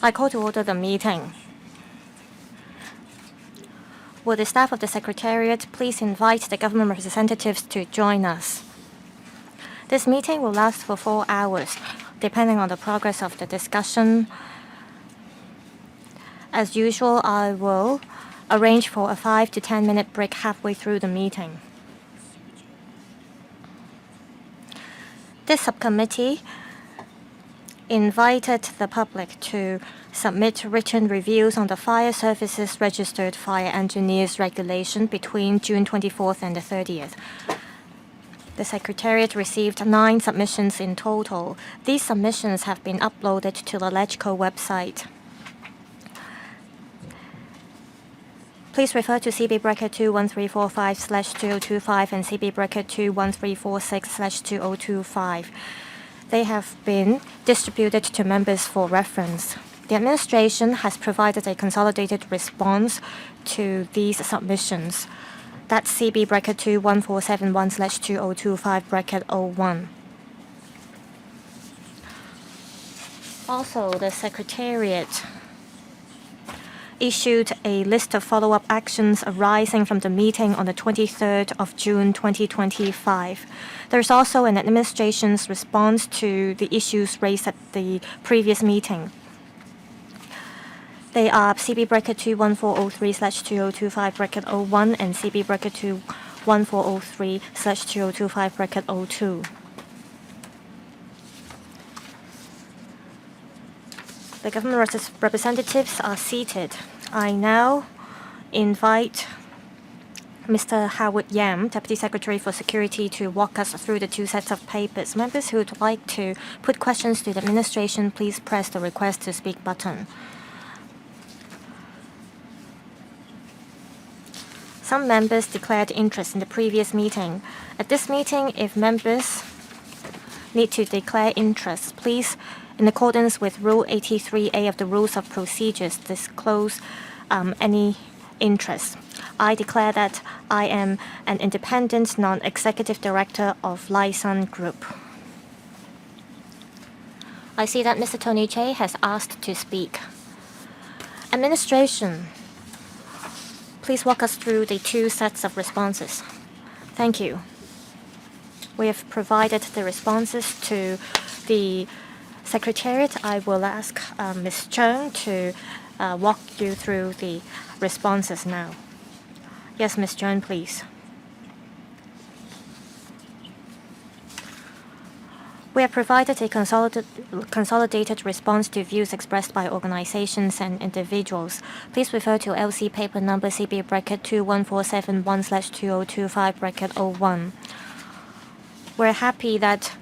I call to order the meeting. Will the staff of the Secretariat please invite the government representatives to join us? This meeting will last for 4 hours, depending on the progress of the discussion. As usual, I will arrange for a 5 to 10 minute break halfway through the meeting. This subcommittee invited the public to submit written reviews on the Fire Services Registered Fire Engineers Regulation between June 24th and the 30th. The Secretariat received 9 submissions in total. These submissions have been uploaded to the LegCo website. Please refer to CB bracket 21345/2025 and CB bracket 21346/2025. They have been distributed to members for reference. The administration has provided a consolidated response to these submissions. That's CB bracket 21471/2025 bracket 01. Also, the Secretariat issued a list of follow-up actions arising from the meeting on the 23rd of June 2025. There's also an administration's response to the issues raised at the previous meeting. They are CB bracket 21403/2025 bracket 01 and CB bracket 21403/2025 bracket 02. The government representatives are seated. I now invite Mr. Howard Yam, Deputy Secretary for Security, to walk us through the 2 sets of papers. Members who would like to put questions to the administration, please press the Request to Speak button. Some members declared interest in the previous meeting. At this meeting, if members need to declare interest, please, in accordance with Rule 83A of the Rules of Procedures, disclose any interest. I declare that I am an independent non-executive director of Lysan Group. I see that Mr. Tony Che has asked to speak. Administration, please walk us through the 2 sets of responses. Thank you. We have provided the responses to the Secretariat. I will ask Ms. Cheung to walk you through the responses now. Yes, Ms. Cheung, please. We have provided a consolidated response to views expressed by organizations and individuals. Please refer to LC paper number CB bracket 21471/2025 bracket 01. We're happy that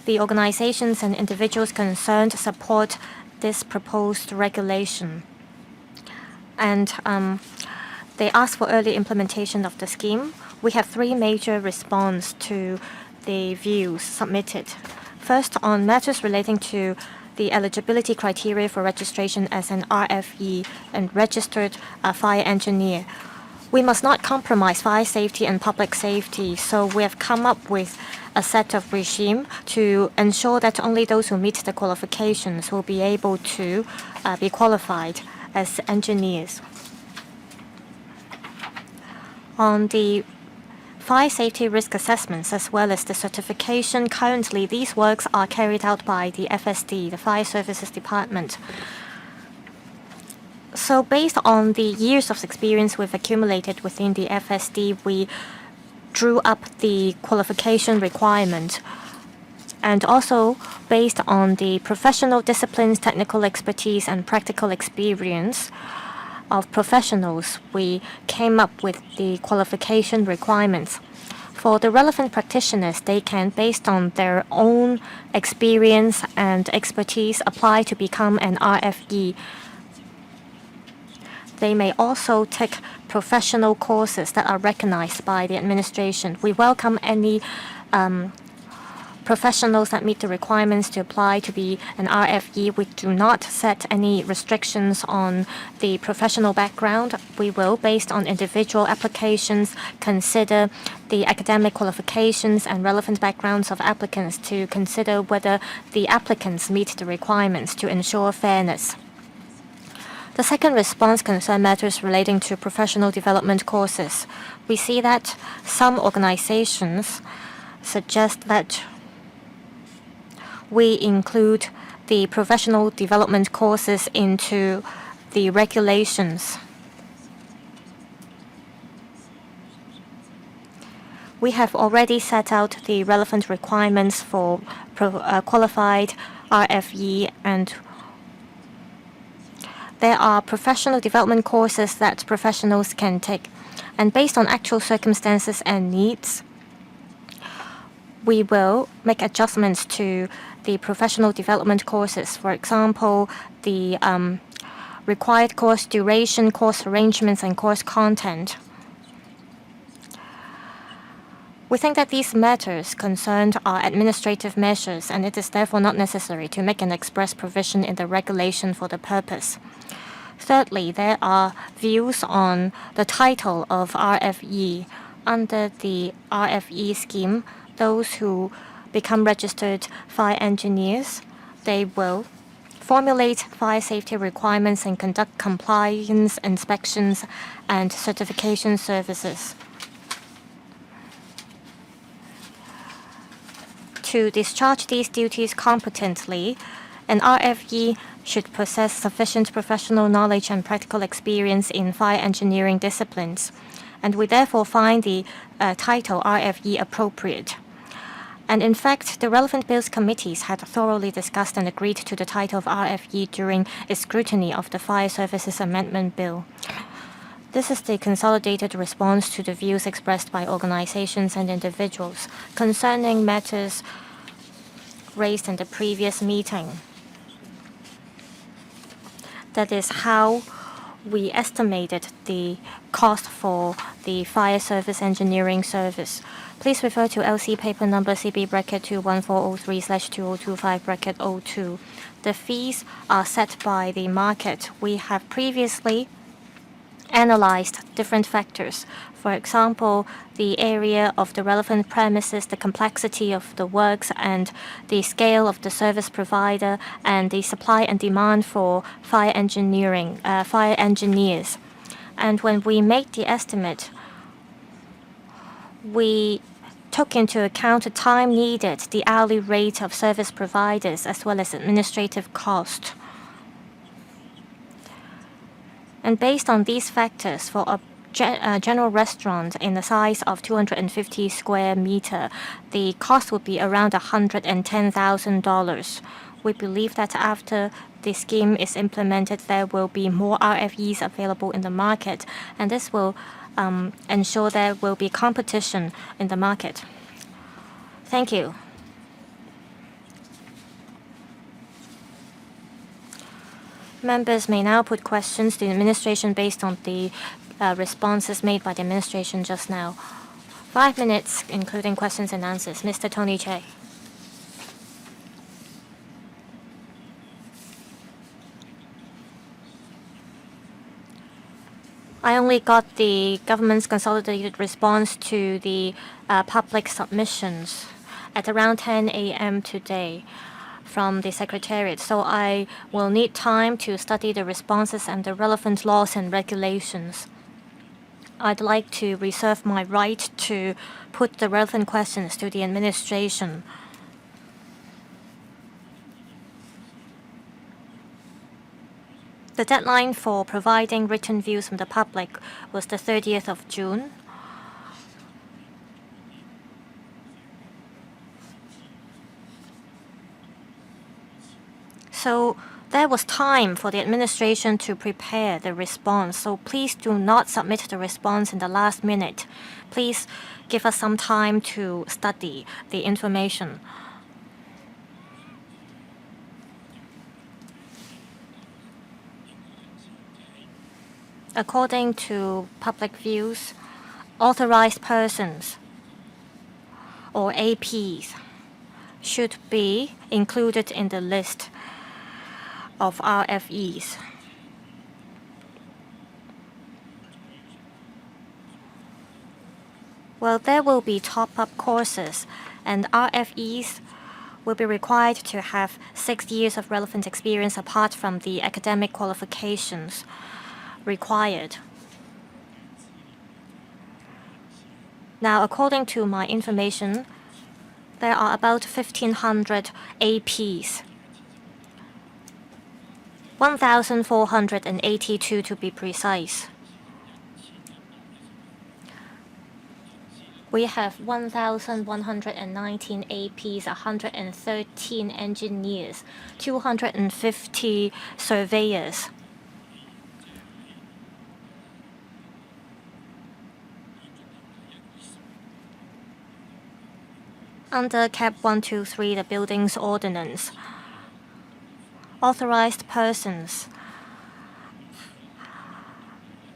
the organizations and individuals concerned support this proposed regulation. And they ask for early implementation of the scheme. We have 3 major responses to the views submitted. First, on matters relating to the eligibility criteria for registration as an RFE and registered fire engineer. We must not compromise fire safety and public safety, so we have come up with a set of regime to ensure that only those who meet the qualifications will be able to be qualified as engineers. On the fire safety risk assessments as well as the certification, currently these works are carried out by the FSD, the Fire Services Department. So based on the years of experience we've accumulated within the FSD, we drew up the qualification requirement. And also, based on the professional disciplines, technical expertise, and practical experience of professionals, we came up with the qualification requirements. For the relevant practitioners, they can, based on their own experience and expertise, apply to become an RFE. They may also take professional courses that are recognized by the administration. We welcome any professionals that meet the requirements to apply to be an RFE. We do not set any restrictions on the professional background. We will, based on individual applications, consider the academic qualifications and relevant backgrounds of applicants to consider whether the applicants meet the requirements to ensure fairness. The second response concerns matters relating to professional development courses. We see that some organizations suggest that we include the professional development courses into the regulations. We have already set out the relevant requirements for qualified RFE, and there are professional development courses that professionals can take. And based on actual circumstances and needs, we will make adjustments to the professional development courses. For example, the required course duration, course arrangements, and course content. We think that these matters concerned are administrative measures, and it is therefore not necessary to make an express provision in the regulation for the purpose. Thirdly, there are views on the title of RFE. Under the RFE scheme, those who become registered fire engineers, they will formulate fire safety requirements and conduct compliance inspections and certification services. To discharge these duties competently, an RFE should possess sufficient professional knowledge and practical experience in fire engineering disciplines, and we therefore find the title RFE appropriate. And in fact, the relevant bills committees had thoroughly discussed and agreed to the title of RFE during its scrutiny of the Fire Services Amendment Bill. This is the consolidated response to the views expressed by organizations and individuals concerning matters raised in the previous meeting. That is how we estimated the cost for the fire service engineering service. Please refer to LC paper number CB-21403/2025-02. The fees are set by the market. We have previously analyzed different factors. For example, the area of the relevant premises, the complexity of the works, and the scale of the service provider, and the supply and demand for fire engineers. And when we made the estimate, we took into account the time needed, the hourly rate of service providers, as well as administrative cost. And based on these factors, for a general restaurant in the size of 250 square meter, the cost would be around $110,000. We believe that after the scheme is implemented, there will be more RFEs available in the market, and this will ensure there will be competition in the market. Thank you. Members may now put questions to the administration based on the responses made by the administration just now. 5 minutes, including questions and answers. Mr. Tony Che. I only got the government's consolidated response to the public submissions at around 10 a.m. today from the Secretariat, so I will need time to study the responses and the relevant laws and regulations. I'd like to reserve my right to put the relevant questions to the administration. The deadline for providing written views from the public was the 30th of June. So there was time for the administration to prepare the response. So please do not submit the response in the last minute. Please give us some time to study the information. According to public views, authorized persons or APs should be included in the list of RFEs. Well, there will be top-up courses, and RFEs will be required to have 6 years of relevant experience apart from the academic qualifications required. Now, according to my information, there are about 1,500 APs, 1,482 to be precise. We have 1,119 APs, 113 engineers, 250 surveyors. Under Cap 123, the Buildings Ordinance, authorized persons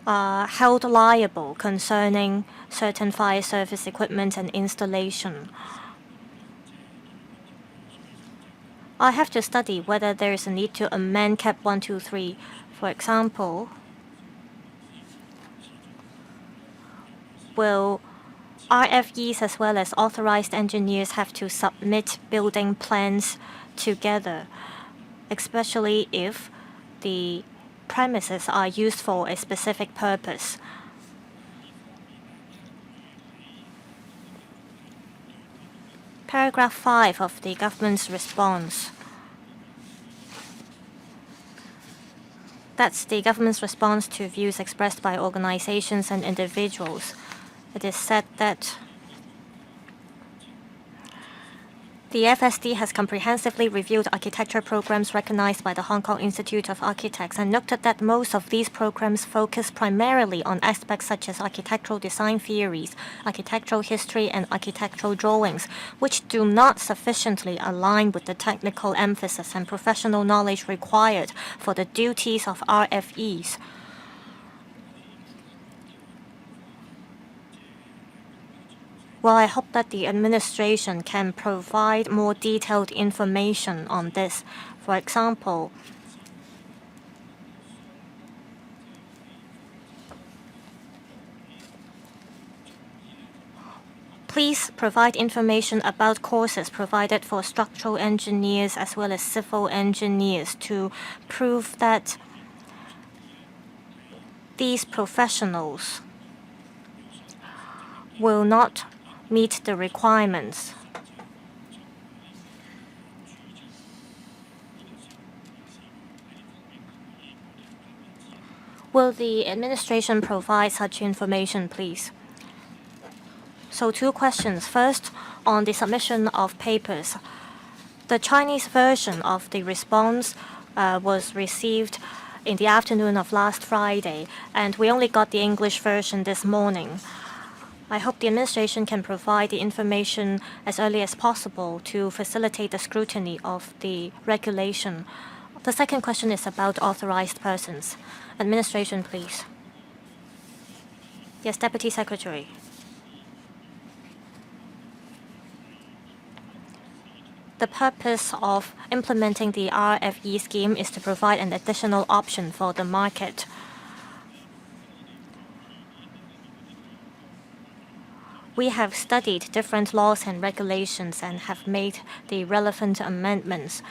are held liable concerning certain fire service equipment and installation. I have to study whether there is a need to amend Cap 123. For example, will RFEs as well as authorized engineers have to submit building plans together, especially if the premises are used for a specific purpose? Paragraph 5 of the government's response. That's the government's response to views expressed by organizations and individuals. It is said that the FSD has comprehensively reviewed architecture programs recognized by the Hong Kong Institute of Architects and noted that most of these programs focus primarily on aspects such as architectural design theories, architectural history, and architectural drawings, which do not sufficiently align with the technical emphasis and professional knowledge required for the duties of RFEs. Well, I hope that the administration can provide more detailed information on this. For example, please provide information about courses provided for structural engineers as well as civil engineers to prove that these professionals will not meet the requirements. Will the administration provide such information, please? So 2 questions. First, on the submission of papers. The Chinese version of the response was received in the afternoon of last Friday, and we only got the English version this morning. I hope the administration can provide the information as early as possible to facilitate the scrutiny of the regulation. The second question is about authorized persons. Administration, please. Yes, Deputy Secretary. The purpose of implementing the RFE scheme is to provide an additional option for the market. We have studied different laws and regulations and have made the relevant amendments.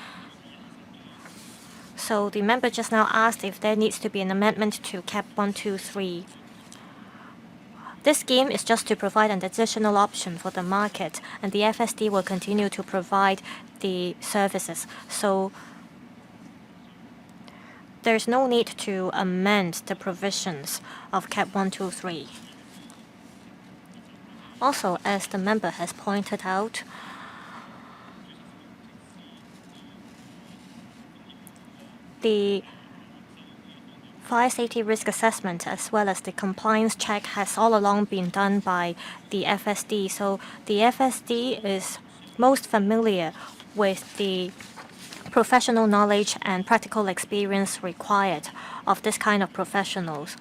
So the member just now asked if there needs to be an amendment to Cap 123. This scheme is just to provide an additional option for the market, and the FSD will continue to provide the services. So there's no need to amend the provisions of Cap 123. Also, as the member has pointed out, the fire safety risk assessment as well as the compliance check has all along been done by the FSD. So the FSD is most familiar with the professional knowledge and practical experience required of this kind of professionals.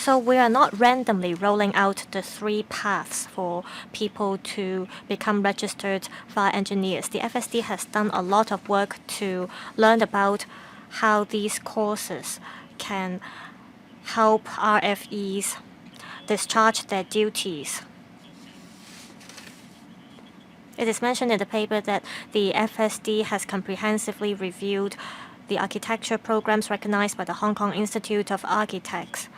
So we are not randomly rolling out the 3 paths for people to become registered fire engineers. The FSD has done a lot of work to learn about how these courses can help RFEs discharge their duties. It is mentioned in the paper that the FSD has comprehensively reviewed the architecture programs recognized by the Hong Kong Institute of Architects.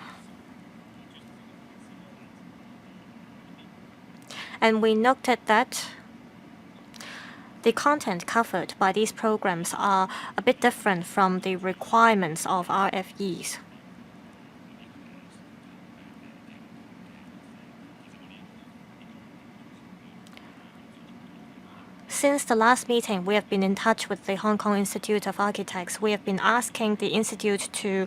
And we noted that the content covered by these programs are a bit different from the requirements of RFEs. Since the last meeting, we have been in touch with the Hong Kong Institute of Architects. We have been asking the institute to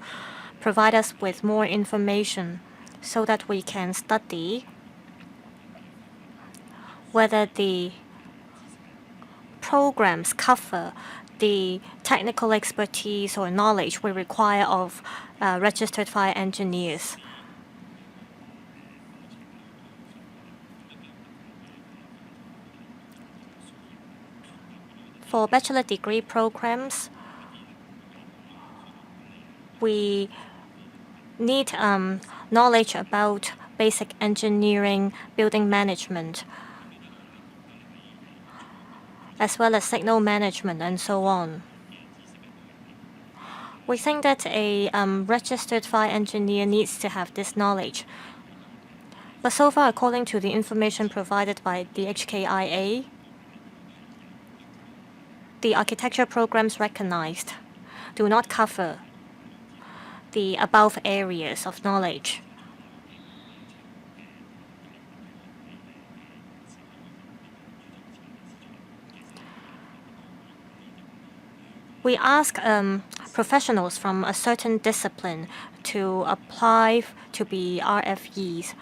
provide us with more information so that we can study whether the programs cover the technical expertise or knowledge we require of registered fire engineers. For bachelor degree programs, we need knowledge about basic engineering, building management, as well as signal management and so on. We think that a registered fire engineer needs to have this knowledge. But so far, according to the information provided by the HKIA, the architecture programs recognized do not cover the above areas of knowledge. We ask professionals from a certain discipline to apply to be RFEs.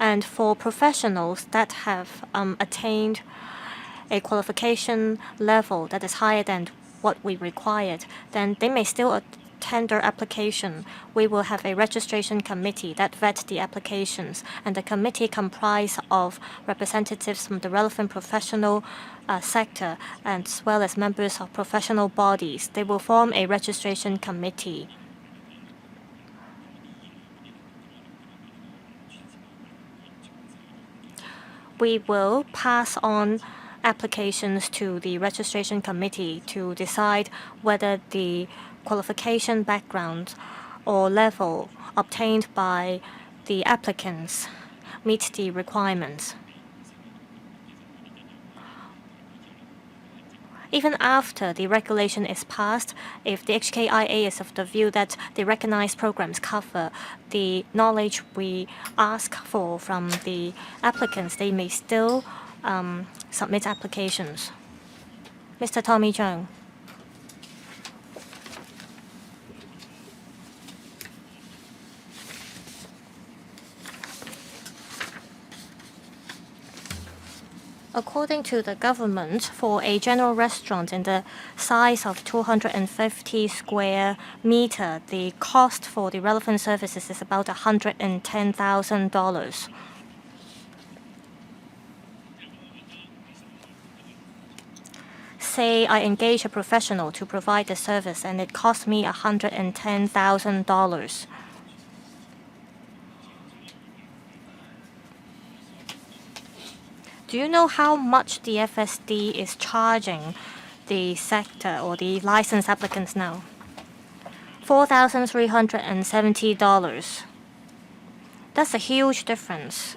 And for professionals that have attained a qualification level that is higher than what we required, then they may still tender application. We will have a registration committee that vet the applications, and the committee comprises of representatives from the relevant professional sector as well as members of professional bodies. They will form a registration committee. We will pass on applications to the registration committee to decide whether the qualification background or level obtained by the applicants meet the requirements. Even after the regulation is passed, if the HKIA is of the view that the recognized programs cover the knowledge we ask for from the applicants, they may still submit applications. Mr. Tommy Cheung. According to the government, for a general restaurant in the size of 250 square meter, the cost for the relevant services is about $110,000. Say I engage a professional to provide the service and it costs me $110,000. Do you know how much the FSD is charging the sector or the license applicants now? $4,370. That's a huge difference.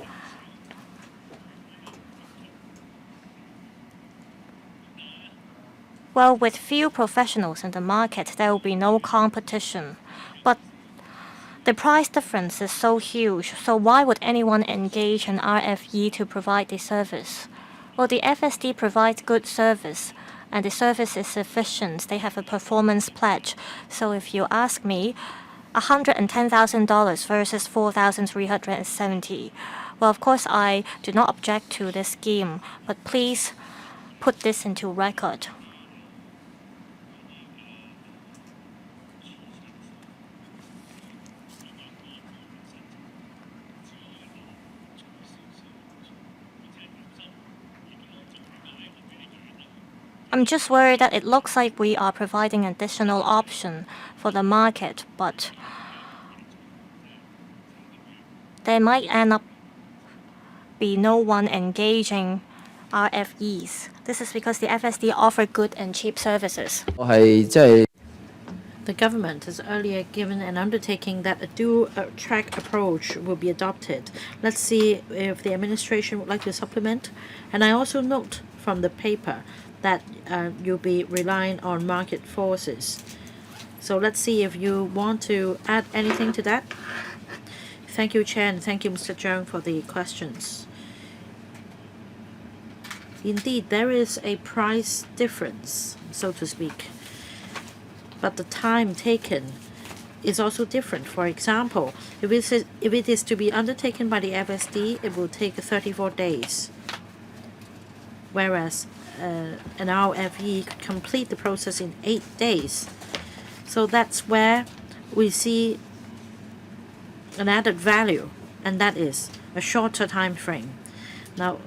Well, with few professionals in the market, there will be no competition. But the price difference is so huge, so why would anyone engage an RFE to provide the service? Well, the FSD provides good service, and the service is sufficient. They have a performance pledge. So if you ask me, $110,000 versus $4,370. Well, of course, I do not object to this scheme, but please put this into record. I'm just worried that it looks like we are providing additional option for the market, but there might end up be no one engaging RFEs. This is because the FSD offer good and cheap services. The government has earlier given an undertaking that a dual-track approach will be adopted. Let's see if the administration would like to supplement. And I also note from the paper that you'll be relying on market forces. So let's see if you want to add anything to that. Thank you, Chair, and thank you, Mr. Zhang, for the questions. Indeed, there is a price difference, so to speak. But the time taken is also different. For example, if it is to be undertaken by the FSD, it will take 34 days, whereas an RFE could complete the process in 8 days. So that's where we see an added value, and that is a shorter time frame. Now,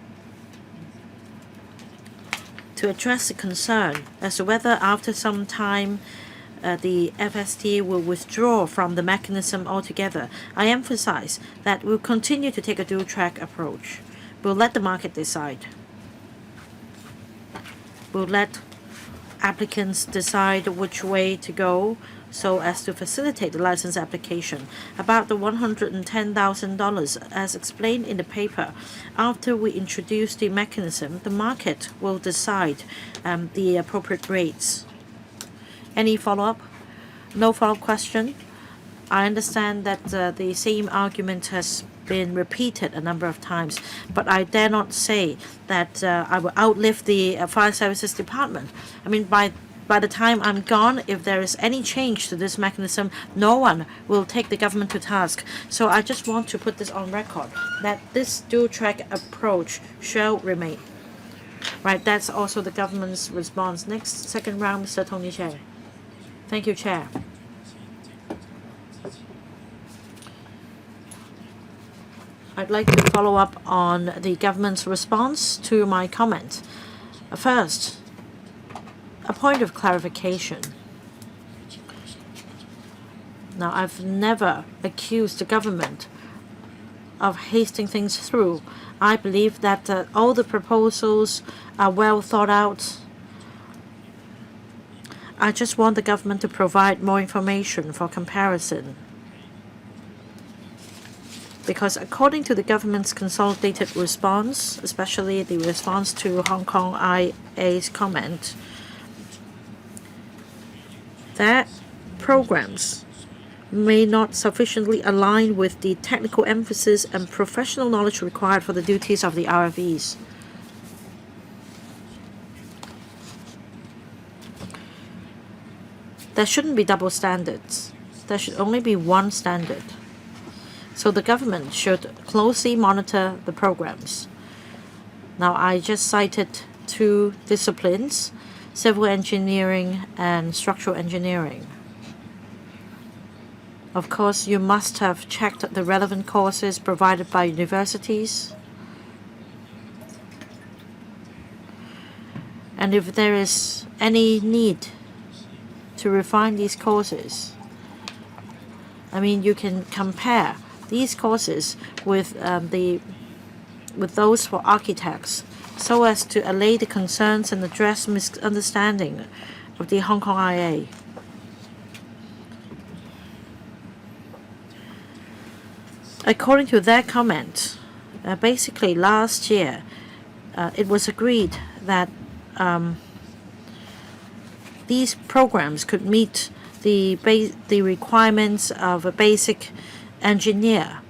to address the concern as to whether after some time the FSD will withdraw from the mechanism altogether, I emphasize that we'll continue to take a dual-track approach. We'll let the market decide. We'll let applicants decide which way to go so as to facilitate the license application. About the $110,000, as explained in the paper, after we introduce the mechanism, the market will decide the appropriate rates. Any follow-up? No follow-up question? I understand that the same argument has been repeated a number of times, but I dare not say that I will outlive the Fire Services Department. I mean, by the time I'm gone, if there is any change to this mechanism, no one will take the government to task. So I just want to put this on record, that this dual-track approach shall remain. Right, that's also the government's response. Next, second round, Mr. Tony Chair. Thank you, Chair. I'd like to follow up on the government's response to my comment. First, a point of clarification. Now, I've never accused the government of hasting things through. I believe that all the proposals are well thought out. I just want the government to provide more information for comparison. Because according to the government's consolidated response, especially the response to Hong Kong IA's comment, that programs may not sufficiently align with the technical emphasis and professional knowledge required for the duties of the RFEs. There shouldn't be double standards. There should only be one standard. So the government should closely monitor the programs. Now, I just cited two disciplines, civil engineering and structural engineering. Of course, you must have checked the relevant courses provided by universities. And if there is any need to refine these courses, I mean, you can compare these courses with those for architects, so as to allay the concerns and address misunderstanding of the Hong Kong IA. According to their comment, basically last year, it was agreed that these programs could meet the requirements of a basic engineer,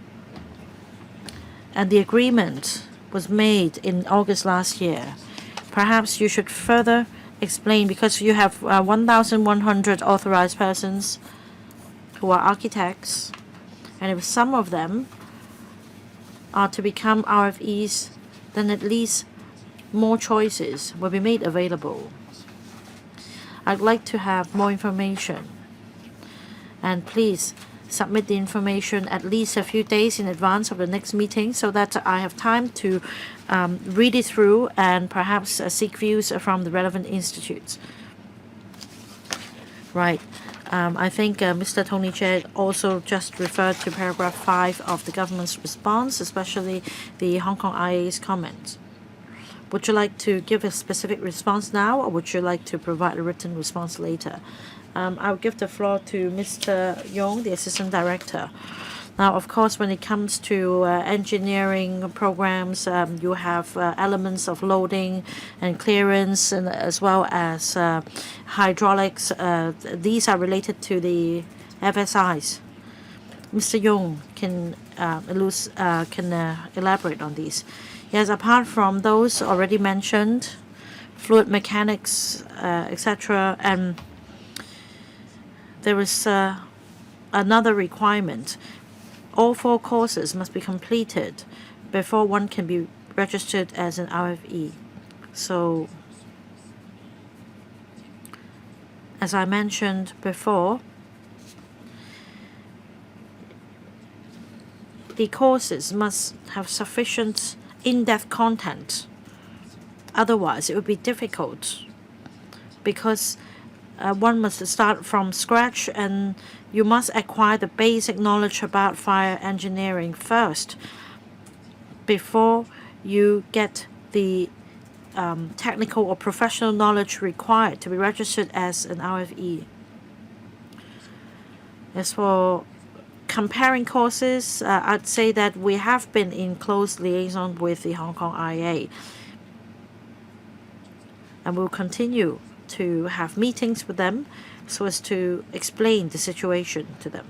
and the agreement was made in August last year. Perhaps you should further explain, because you have 1,100 authorized persons who are architects, and if some of them are to become RFEs, then at least more choices will be made available. I'd like to have more information, and please submit the information at least a few days in advance of the next meeting so that I have time to read it through and perhaps seek views from the relevant institutes. Right. I think Mr. Tony Chair also just referred to paragraph 5 of the government's response, especially the Hong Kong IA's comments. Would you like to give a specific response now, or would you like to provide a written response later? I'll give the floor to Mr. Yong, the Assistant Director. Now, of course, when it comes to engineering programs, you have elements of loading and clearance, and as well as hydraulics. These are related to the FSIs. Mr. Yong can elaborate on these. Yes, apart from those already mentioned, fluid mechanics, etc., and there is another requirement. All 4 courses must be completed before one can be registered as an RFE. So, as I mentioned before, the courses must have sufficient in-depth content. Otherwise, it would be difficult because one must start from scratch, and you must acquire the basic knowledge about fire engineering first before you get the technical or professional knowledge required to be registered as an RFE. As for comparing courses, I'd say that we have been in close liaison with the Hong Kong IA, and we'll continue to have meetings with them so as to explain the situation to them.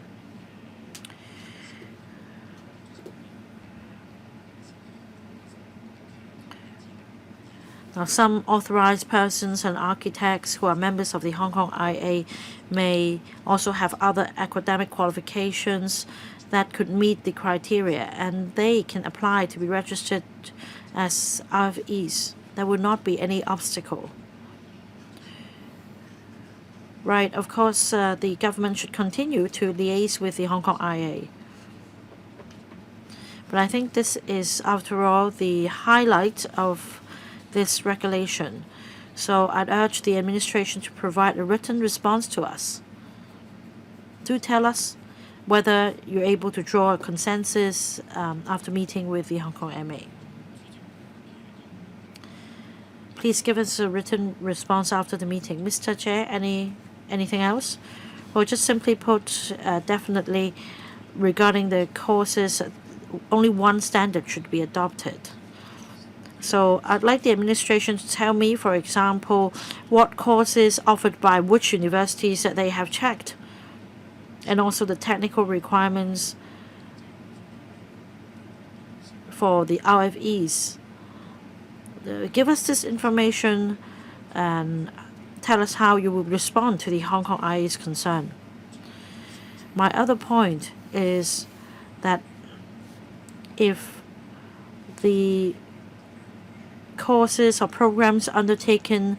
Now, some authorized persons and architects who are members of the Hong Kong IA may also have other academic qualifications that could meet the criteria, and they can apply to be registered as RFEs. There will not be any obstacle. Right, of course, the government should continue to liaise with the Hong Kong IA. But I think this is, after all, the highlight of this regulation. So I'd urge the administration to provide a written response to us. Do tell us whether you're able to draw a consensus after meeting with the Hong Kong MA. Please give us a written response after the meeting. Mr. Chair, anything else? Well, just simply put, definitely regarding the courses, only one standard should be adopted. So I'd like the administration to tell me, for example, what courses offered by which universities that they have checked, and also the technical requirements for the RFEs. Give us this information and tell us how you will respond to the Hong Kong IA's concern. My other point is that if the courses or programs undertaken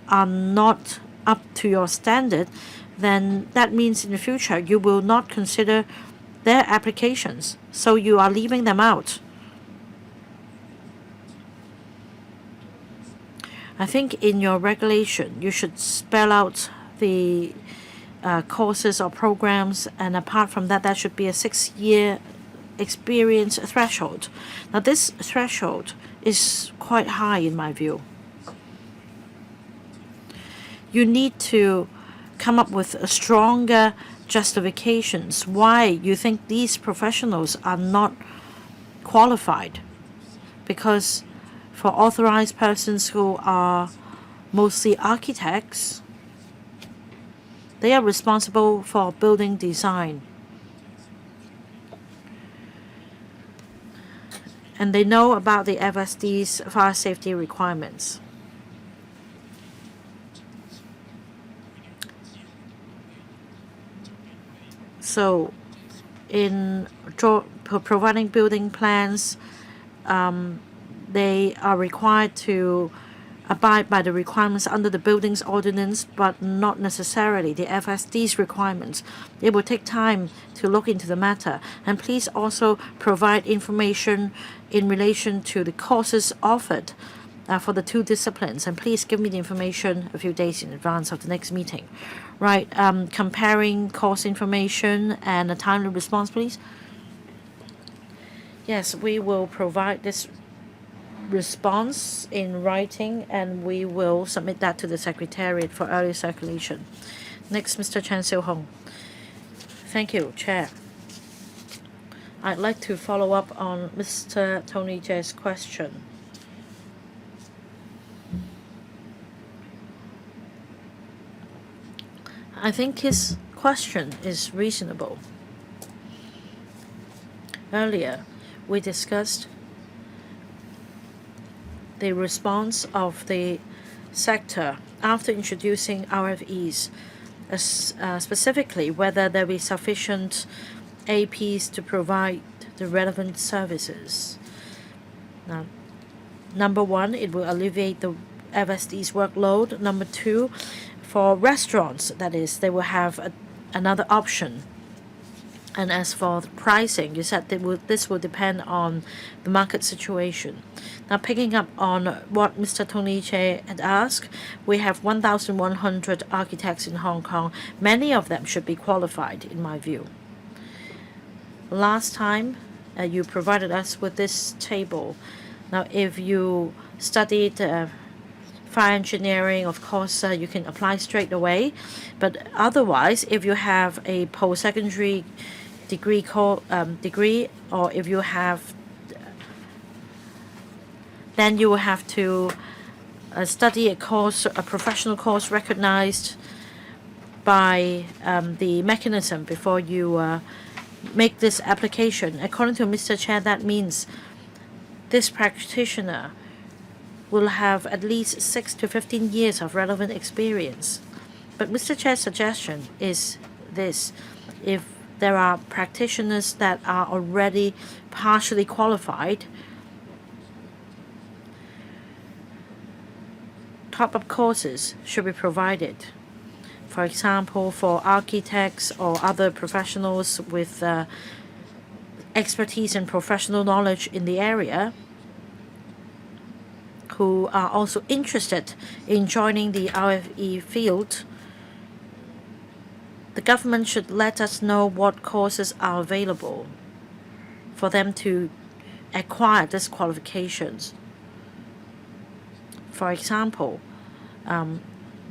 are not up to your standard, then that means in the future you will not consider their applications. So you are leaving them out. I think in your regulation you should spell out the courses or programs, and apart from that, there should be a 6-year experience threshold. Now, this threshold is quite high in my view. You need to come up with a stronger justifications why you think these professionals are not qualified, because for authorized persons who are mostly architects, they are responsible for building design. And they know about the FSD's fire safety requirements. So in providing building plans, they are required to abide by the requirements under the Buildings Ordinance, but not necessarily the FSD's requirements. It will take time to look into the matter, and please also provide information in relation to the courses offered for the two disciplines, and please give me the information a few days in advance of the next meeting. Right, comparing course information and a timely response, please. Yes, we will provide this response in writing, and we will submit that to the Secretariat for early circulation. Next, Mr. Chan Sil-hung. Thank you, Chair. I'd like to follow up on Mr. Tony J's question. I think his question is reasonable. Earlier, we discussed the response of the sector after introducing RFEs, specifically whether there be sufficient APs to provide the relevant services. Now, number one, it will alleviate the FSD's workload. Number two, for restaurants, that is, they will have another option. And as for the pricing, you said this will depend on the market situation. Now, picking up on what Mr. Tony Che had asked, we have 1,100 architects in Hong Kong. Many of them should be qualified, in my view. Last time, you provided us with this table. Now, if you studied fire engineering, of course, you can apply straight away. But otherwise, if you have a post-secondary degree, or if you have, then you will have to study a professional course recognized by the mechanism before you make this application. According to Mr. Chair, that means this practitioner will have at least 6 to 15 years of relevant experience. But Mr. Chair's suggestion is this: if there are practitioners that are already partially qualified, top-up courses should be provided. For example, for architects or other professionals with expertise and professional knowledge in the area who are also interested in joining the RFE field, the government should let us know what courses are available for them to acquire these qualifications. For example,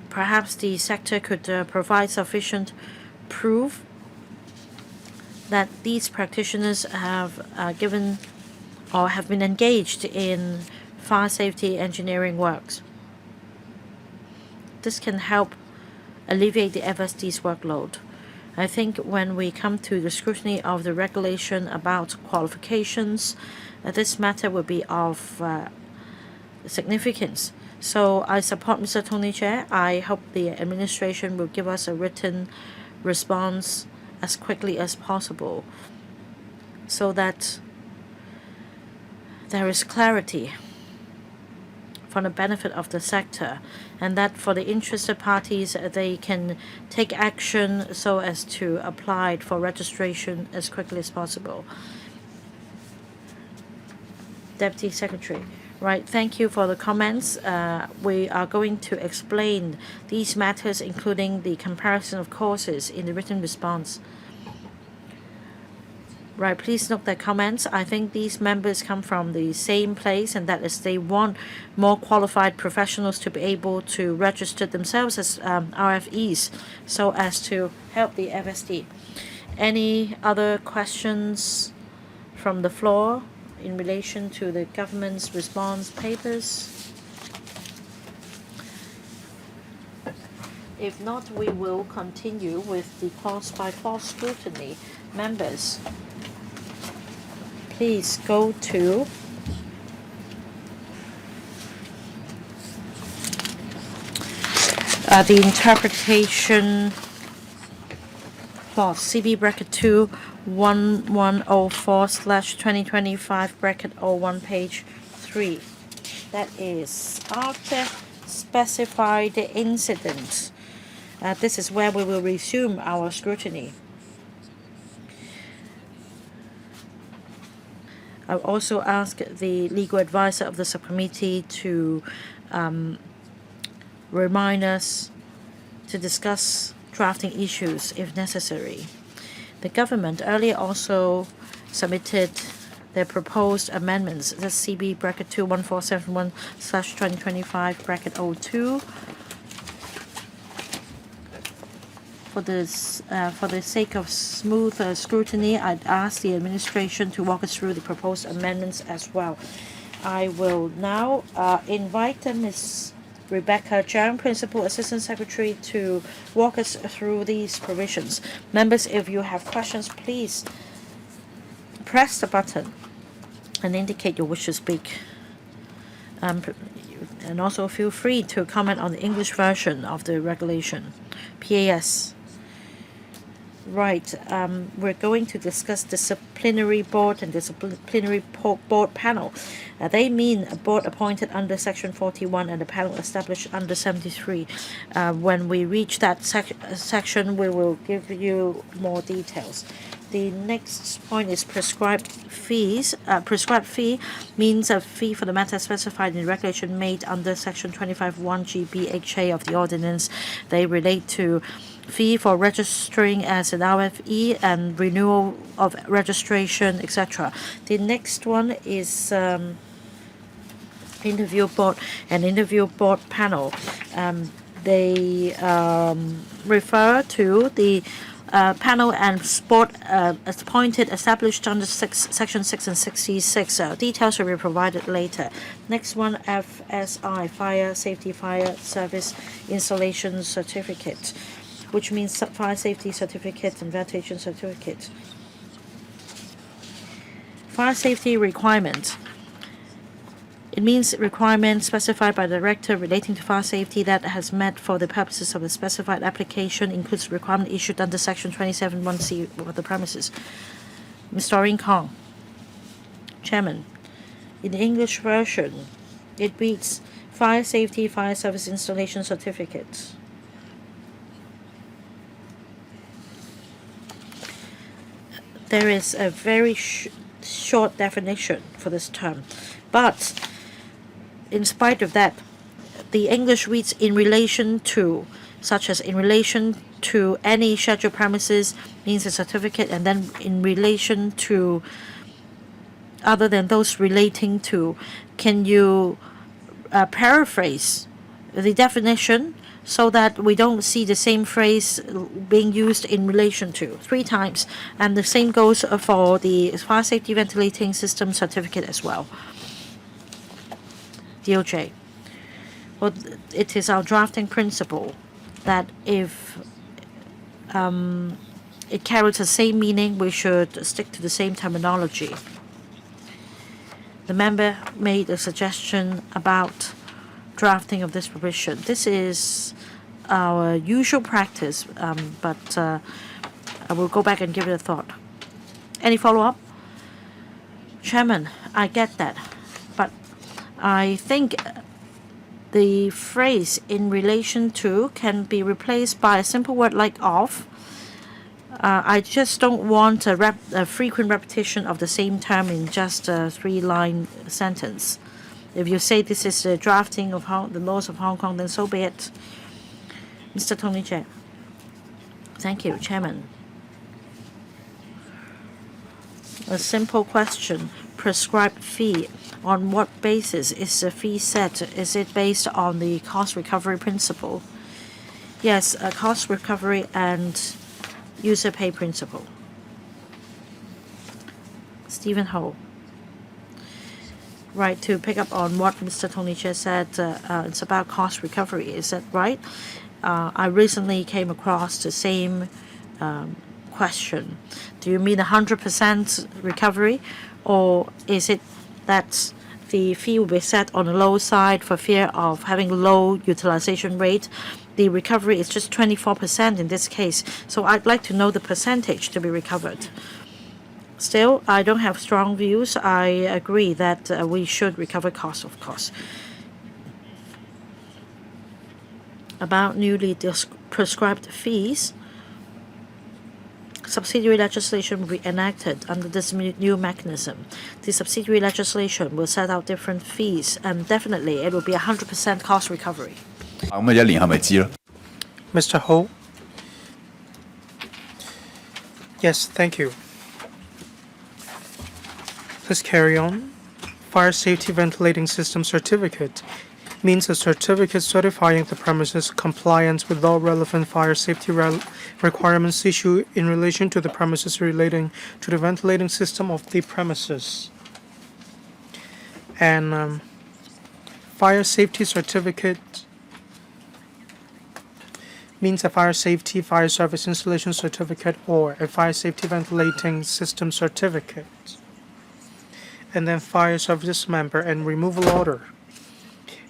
perhaps the sector could provide sufficient proof that these practitioners have given or have been engaged in fire safety engineering works. This can help alleviate the FSD's workload. I think when we come to the scrutiny of the regulation about qualifications, this matter will be of significance. So I support Mr. Tony Chair. I hope the administration will give us a written response as quickly as possible so that there is clarity for the benefit of the sector, and that for the interested parties, they can take action so as to apply for registration as quickly as possible. Deputy Secretary. Right, thank you for the comments. We are going to explain these matters, including the comparison of courses, in the written response. Right, please note their comments. I think these members come from the same place, and that is they want more qualified professionals to be able to register themselves as RFEs so as to help the FSD. Any other questions from the floor in relation to the government's response papers? If not, we will continue with the clause-by-clause scrutiny. Members, please go to the interpretation clause, CB bracket 2, 1104/2025 bracket 01, page 3. That is after specified incident. This is where we will resume our scrutiny. I will also ask the legal advisor of the subcommittee to remind us to discuss drafting issues if necessary. The government earlier also submitted their proposed amendments. That's CB bracket 21471/2025 bracket 02. For the sake of smooth scrutiny, I'd ask the administration to walk us through the proposed amendments as well. I will now invite Ms. Rebecca Zhang, Principal Assistant Secretary, to walk us through these provisions. Members, if you have questions, please press the button and indicate your wish to speak. And also feel free to comment on the English version of the regulation. PAS. Right, we're going to discuss disciplinary board and disciplinary board panel. They mean a board appointed under Section 41 and a panel established under 73. When we reach that section, we will give you more details. The next point is prescribed fees. Prescribed fee means a fee for the matter specified in the regulation made under Section 25(1) GBHA of the Ordinance. They relate to fee for registering as an RFE and renewal of registration, etc. The next one is interview board and interview board panel. They refer to the panel and board appointed established under Section 6 and 66. Details will be provided later. Next one, FSI, Fire Safety Fire Service Installation Certificate, which means fire safety certificate and ventilation certificate. Fire safety requirement. It means requirements specified by the director relating to fire safety that has met for the purposes of the specified application, includes requirement issued under Section 27(1)(c) of the premises. Ms. Doreen Kong, Chairman. In the English version, it reads Fire Safety Fire Service Installation Certificate. There is a very short definition for this term, but in spite of that, the English reads in relation to, such as in relation to any scheduled premises means a certificate, and then in relation to other than those relating to. Can you paraphrase the definition so that we don't see the same phrase being used in relation to 3 times? And the same goes for the fire safety ventilating system certificate as well. DOJ. Well, it is our drafting principle that if it carries the same meaning, we should stick to the same terminology. The member made a suggestion about drafting of this provision. This is our usual practice, but I will go back and give it a thought. Any follow-up? Chairman, I get that, but I think the phrase in relation to can be replaced by a simple word like of. I just don't want a frequent repetition of the same term in just a 3-line sentence. If you say this is the drafting of the laws of Hong Kong, then so be it. Mr. Tony Che. Thank you, Chairman. A simple question. Prescribed fee. On what basis is the fee set? Is it based on the cost recovery principle? Yes, cost recovery and user pay principle. Stephen Ho. Right, to pick up on what Mr. Tony Che said, it's about cost recovery. Is that right? I recently came across the same question. Do you mean 100% recovery, or is it that the fee will be set on the low side for fear of having low utilization rate? The recovery is just 24% in this case, so I'd like to know the percentage to be recovered. Still, I don't have strong views. I agree that we should recover costs, of course. About newly prescribed fees, subsidiary legislation will be enacted under this new mechanism. The subsidiary legislation will set out different fees, and definitely it will be 100% cost recovery. Mr. Ho. Yes, thank you. Let's carry on. Fire Safety Ventilating System Certificate means a certificate certifying the premises' compliance with all relevant fire safety requirements issued in relation to the premises relating to the ventilating system of the premises. And fire safety certificate means a fire safety fire service installation certificate or a fire safety ventilating system certificate. And then fire services member and removal order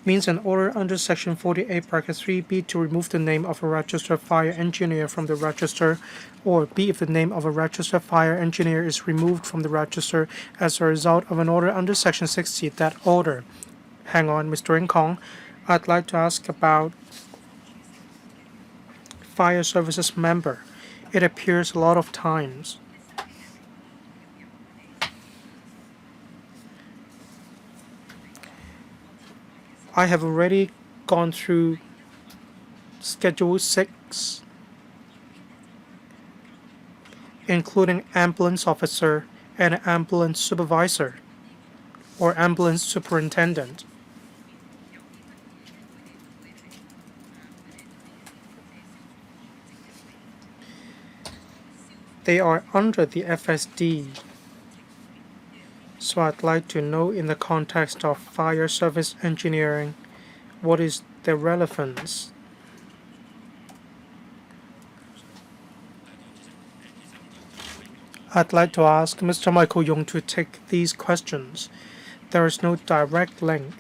means an order under Section 48, Bracket 3b to remove the name of a registered fire engineer from the register, or b if the name of a registered fire engineer is removed from the register as a result of an order under Section 60. That order. Hang on, Mr. Kong. I'd like to ask about fire services member. It appears a lot of times. I have already gone through Schedule 6, including ambulance officer and ambulance supervisor or ambulance superintendent. They are under the FSD. So I'd like to know, in the context of fire service engineering, what is the relevance? I'd like to ask Mr. Michael Yong to take these questions. There is no direct link.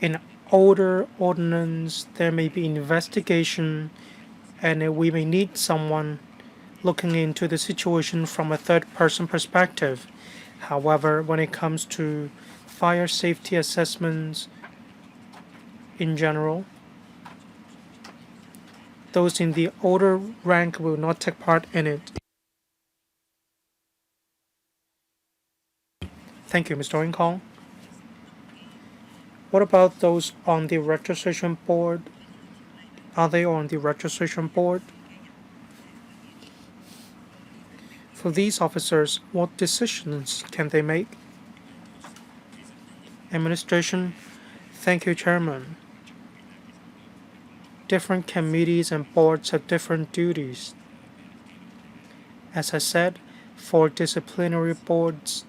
In older ordinance, there may be investigation, and we may need someone looking into the situation from a third-person perspective. However, when it comes to fire safety assessments in general, those in the older rank will not take part in it. Thank you, Mr. Kong. What about those on the registration board? Are they on the registration board? For these officers, what decisions can they make? Administration. Thank you, Chairman. Different committees and boards have different duties. As I said, for disciplinary boards,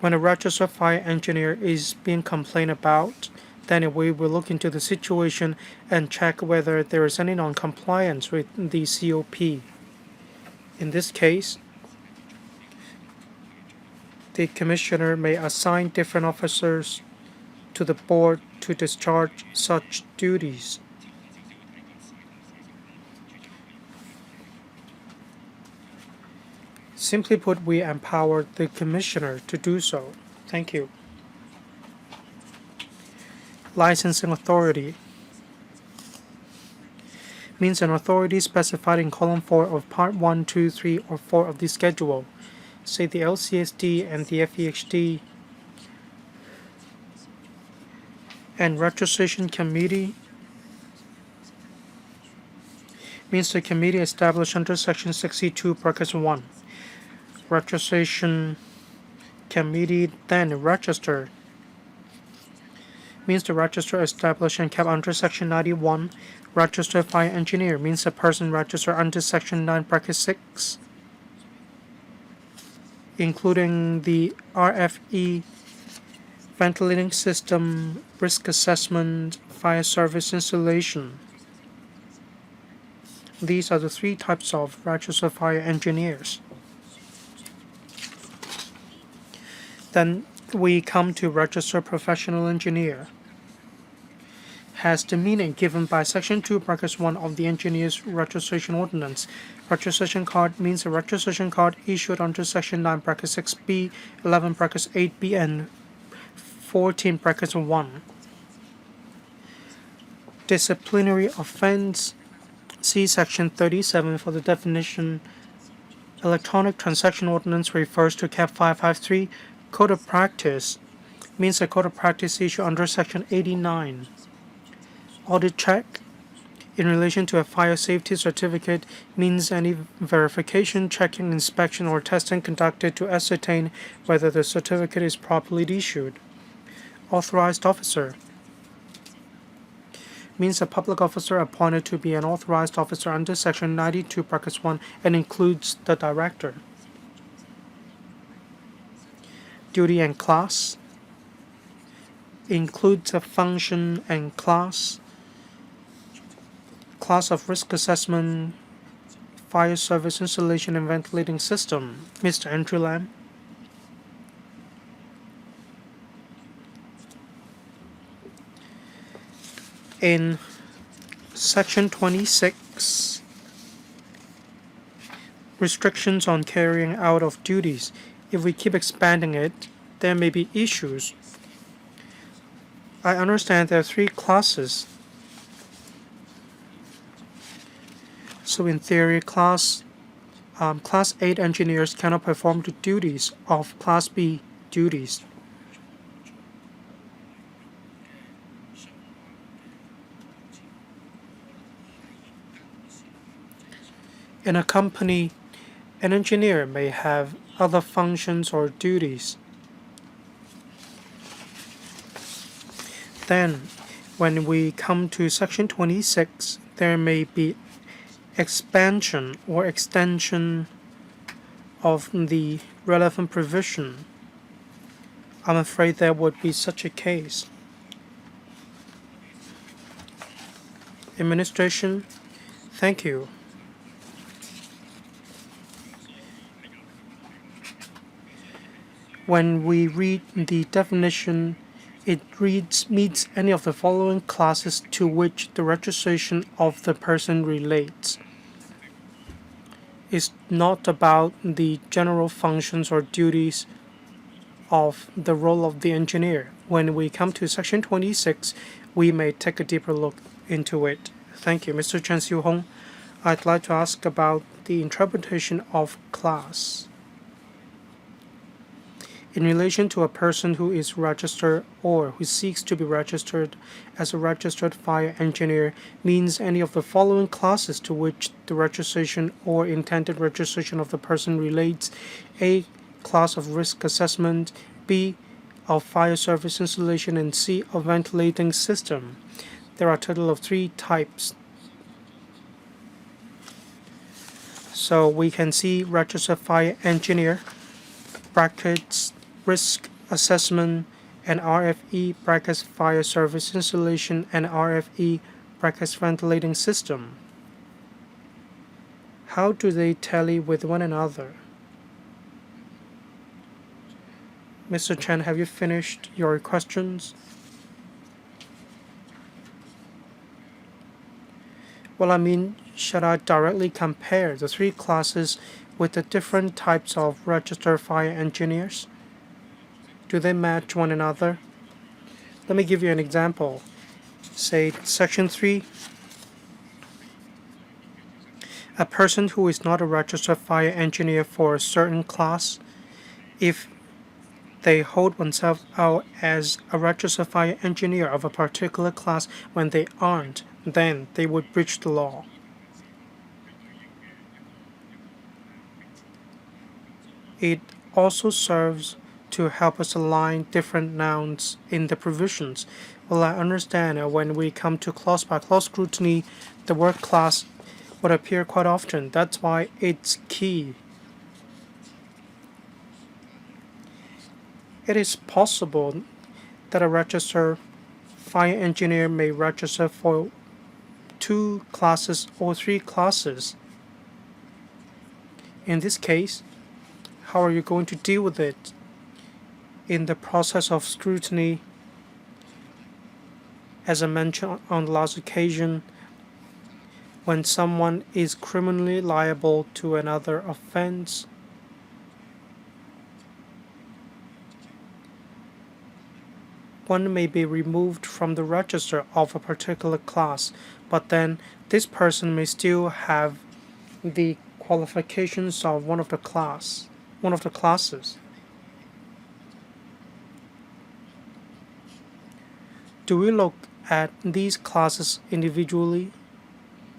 when a registered fire engineer is being complained about, then we will look into the situation and check whether there is any non-compliance with the COP. In this case, the Commissioner may assign different officers to the board to discharge such duties. Simply put, we empower the Commissioner to do so. Thank you. Licensing authority means an authority specified in column 4 of part 1, 2, 3, or 4 of the schedule, say the LCSD and the FEHD. And registration committee means the committee established under Section 62, Bracket 1. Registration committee then registered means the register established and kept under Section 91. Registered fire engineer means a person registered under Section 9, Bracket 6, including the RFE, ventilating system, risk assessment, fire service installation. These are the 3 types of registered fire engineers. Then we come to registered professional engineer. has the meaning given by Section 2, Brackets 1 of the Engineers Registration Ordinance. Registration card means a registration card issued under Section 9, Bracket 6b, 11, Brackets 8b, and 14, Brackets 1. Disciplinary offense. See Section 37 for the definition. Electronic Transaction Ordinance refers to Cap 553. Code of Practice means a code of practice issued under Section 89. Audit check in relation to a fire safety certificate means any verification, checking, inspection, or testing conducted to ascertain whether the certificate is properly issued. Authorized officer means a public officer appointed to be an authorized officer under Section 92, Brackets 1 and includes the director. Duty and class includes a function and class of risk assessment, fire service installation and ventilating system. Mr. Andrew Lam. In Section 26, restrictions on carrying out of duties. If we keep expanding it, there may be issues. I understand there are 3 classes. So in theory, Class 8 engineers cannot perform the duties of Class B duties. In a company, an engineer may have other functions or duties. Then, when we come to Section 26, there may be expansion or extension of the relevant provision. I'm afraid there would be such a case. Administration, thank you. When we read the definition, it reads meets any of the following classes to which the registration of the person relates. It's not about the general functions or duties of the role of the engineer. When we come to Section 26, we may take a deeper look into it. Thank you. Mr. Chen Xiu-hong, I'd like to ask about the interpretation of class. In relation to a person who is registered or who seeks to be registered as a registered fire engineer means any of the following classes to which the registration or intended registration of the person relates. A. Class of risk assessment, B. Of fire service installation, and C. Of ventilating system. There are a total of 3 types. So we can see registered fire engineer, brackets, risk assessment, and RFE, brackets, fire service installation, and RFE, brackets, ventilating system. How do they tally with one another? Mr. Chen, have you finished your questions? Well, I mean, should I directly compare the 3 classes with the different types of registered fire engineers? Do they match one another? Let me give you an example. Say Section 3. A person who is not a registered fire engineer for a certain class, if they hold oneself out as a registered fire engineer of a particular class when they aren't, then they would breach the law. It also serves to help us align different nouns in the provisions. Well, I understand when we come to clause-by-clause scrutiny, the word class would appear quite often. That's why it's key. It is possible that a registered fire engineer may register for 2 classes or 3 classes. In this case, how are you going to deal with it? In the process of scrutiny, As I mentioned on the last occasion, when someone is criminally liable to another offense, one may be removed from the register of a particular class, but then this person may still have the qualifications of one of the classes. Do we look at these classes individually?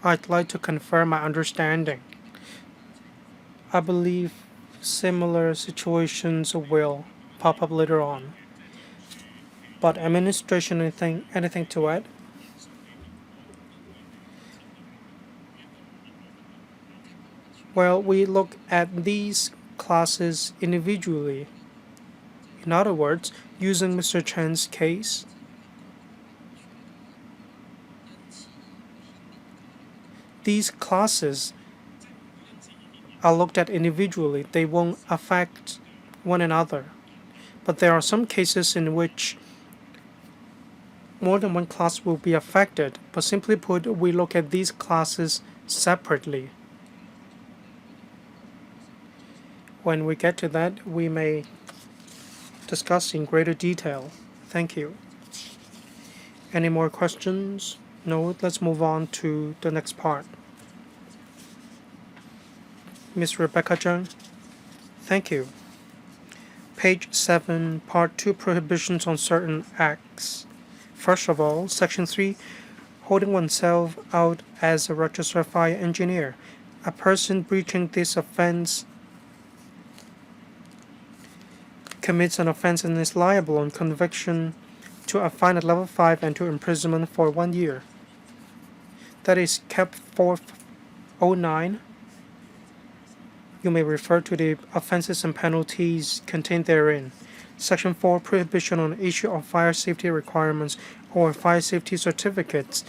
I'd like to confirm my understanding. I believe similar situations will pop up later on. But administration, anything to add? Well, we look at these classes individually. In other words, using Mr. Chen's case, these classes are looked at individually. They won't affect one another. But there are some cases in which more than one class will be affected, but simply put, we look at these classes separately. When we get to that, we may discuss in greater detail. Thank you. Any more questions? No, let's move on to the next part. Ms. Rebecca Zhang. Thank you. Page 7, Part 2, Prohibitions on Certain Acts. First of all, Section 3, holding oneself out as a registered fire engineer. A person breaching this offense commits an offense and is liable on conviction to a fine at level 5 and to imprisonment for 1 year. That is Cap 409. You may refer to the offenses and penalties contained therein. Section 4, Prohibition on issue of fire safety requirements or fire safety certificates.